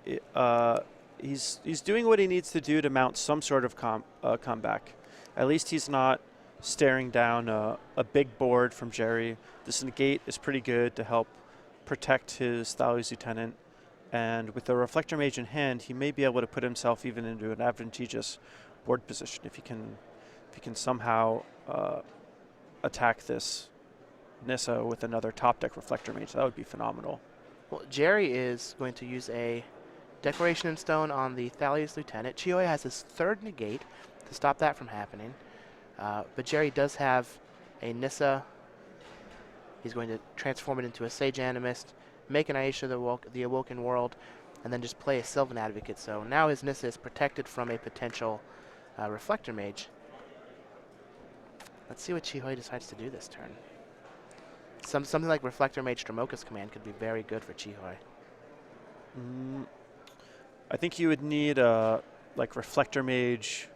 he's doing what he needs to do to mount some sort of comeback. At least he's not staring down a big board from Gerry. This negate is pretty good to help protect his Thalia's Lieutenant, and with the Reflector Mage in hand, he may be able to put himself even into an advantageous board position if he can somehow attack this Nissa with another top deck Reflector Mage. That would be phenomenal. Well, Gerry is going to use a Declaration in Stone on the Thalia's Lieutenant. Chihoi has his 3rd negate to stop that from happening. But Gerry does have a Nissa. He's going to transform it into a Sage Animist, make an Aisha the Awoken World, and then just play a Sylvan Advocate. So now his Nissa is protected from a potential Reflector Mage. Let's see what Chihoi decides to do this turn. Something like Reflector Mage Dromoka's Command could be very good for Chihoi. I think you would need like Reflector Mage,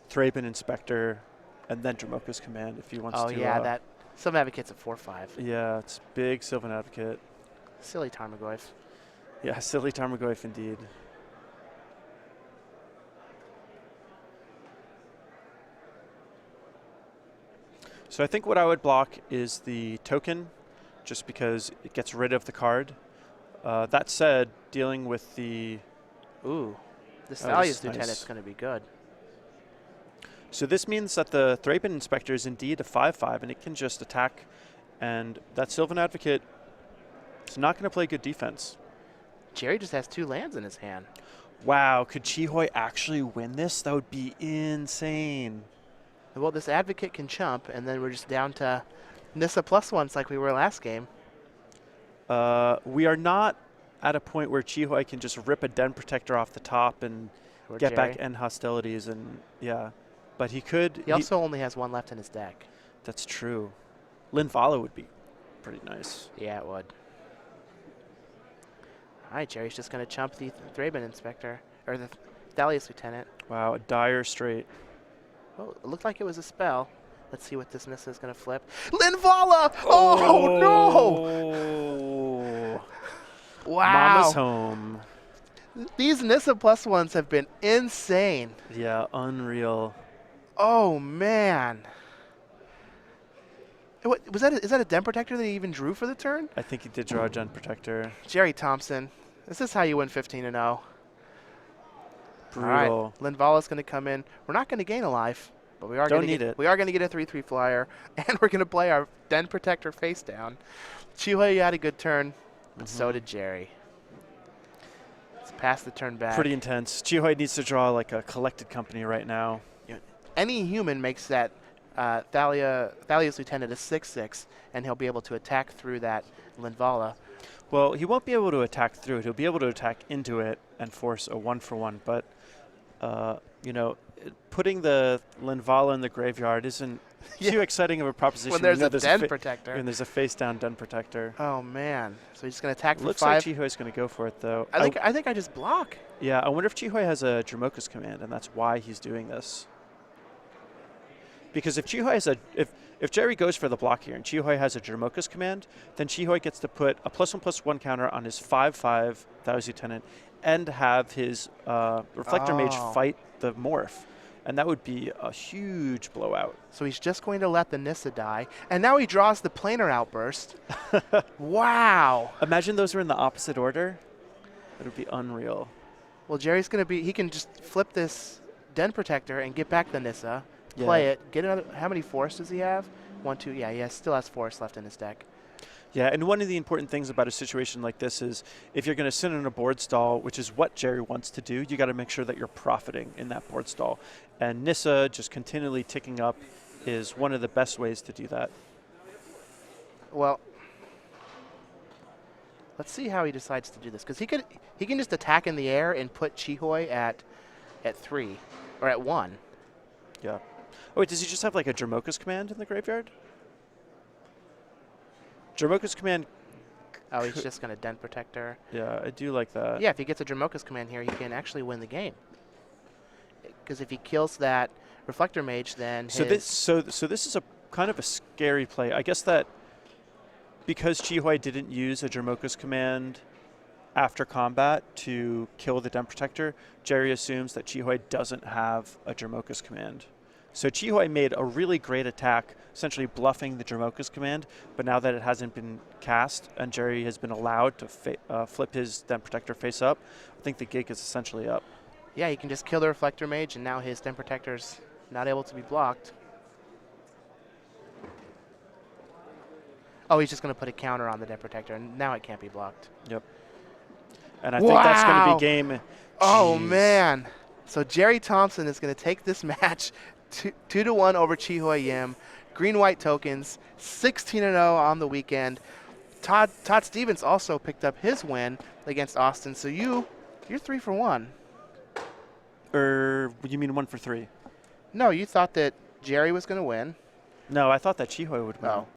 Thraben Inspector, and then Dromoka's Command if he wants to. Oh yeah, that Sylvan Advocate's a 4/5. Yeah, it's big Sylvan Advocate. Silly Tarmogoyf. Yeah, silly Tarmogoyf indeed. So I think what I would block is the token, just because it gets rid of the card. That said, dealing with the... Ooh, this Thalia's Lieutenant's nice. going to be good. So this means that the Thraben Inspector is indeed a 5/5, and it can just attack, and that Sylvan Advocate is not going to play good defense. Gerry just has 2 lands in his hand. Wow, could Chihoi actually win this? That would be insane. Well, this Advocate can chump, and then we're just down to Nissa +1s like we were last game. We are not at a point where Chihoi can just rip a Den Protector off the top and for get Gerry. back end hostilities, and yeah. But he could. He also only has one left in his deck. That's true. Linvala would be pretty nice. Yeah, it would. All right, Jerry's just going to chump the Thraben Inspector, or the Thalia's Lieutenant. Wow, a dire straight. Oh, it looked like it was a spell. Let's see what this Nissa is going to flip. Linvala! Oh, no! Wow. Mama's home. These Nissa +1s have been insane. Yeah, unreal. Oh, man. What, is that a Den Protector that he even drew for the turn? I think he did draw a Den Protector. Gerry Thompson. This is how you win 15-0. Brutal. All right, Linvala's going to come in. We're not going to gain a life, but we are going to get, we are going to get a 3/3 flyer, and we're going to play our Den Protector face down. Chihui had a good turn, but so did Gerry. Let's pass the turn back. Pretty intense. Chihui needs to draw like a collected company right now. Any human makes that Thalia's Lieutenant a 6/6, and he'll be able to attack through that Linvala. Well, he won't be able to attack through it. He'll be able to attack into it and force a 1-for-1. But, you know, putting the Linvala in the graveyard isn't too exciting of a proposition. When there's a Den Protector. And there's a face-down Den Protector. Oh, man. So he's going to attack for 5. Looks like Chihui's going to go for it, though. I think I just block. Yeah, I wonder if Chihui has a Dramoka's Command, and that's why he's doing this. Because if Chihui has if Gerry goes for the block here and Chihui has a Dramoka's Command, then Chihui gets to put a +1/+1 counter on his 5/5 Thalia's Lieutenant and have his Reflector Mage fight the Morph. And that would be a huge blowout. So he's just going to let the Nissa die. And now he draws the Planar Outburst. Wow. Imagine those were in the opposite order. It would be unreal. Well, Jerry's going to be, he can just flip this Den Protector and get back the Nissa. Play it, get another. How many force does he have? 1, 2. Yeah, he still has force left in his deck. Yeah, and one of the important things about a situation like this is if you're going to sit in a board stall, which is what Gerry wants to do, you got to make sure that you're profiting in that board stall. And Nissa just continually ticking up is one of the best ways to do that. Well, let's see how he decides to do this, because he can just attack in the air and put Chihui at 3 or at 1. Yeah. Oh, wait, does he just have like a Dramoka's Command in the graveyard? Dramoka's Command. Oh, he's just going to Den Protector. Yeah, I do like that. Yeah, if he gets a Dramoka's Command here, he can actually win the game. Because if he kills that Reflector Mage, then so this is a kind of a scary play. I guess that because Chihui didn't use a Dramoka's Command after combat to kill the Den Protector, Gerry assumes that Chihui doesn't have a Dramoka's Command. So Chihui made a really great attack, essentially bluffing the Dramoka's Command, but now that it hasn't been cast and Gerry has been allowed to flip his Den Protector face up, I think the gig is essentially up. Yeah, he can just kill the Reflector Mage, and now his Den Protector's not able to be blocked. Oh, he's just going to put a counter on the Den Protector, and now it can't be blocked. Yep. And I think that's going to be game. Oh, man. So Gerry Thompson is going to take this match 2-1 over Chihui Yim. Green-white tokens, 16-0 on the weekend. Todd Stevens also picked up his win against Austin. So you're 3 for 1. You mean 1 for 3? No, you thought that Gerry was going to win. No, I thought that Chihui would win. Oh.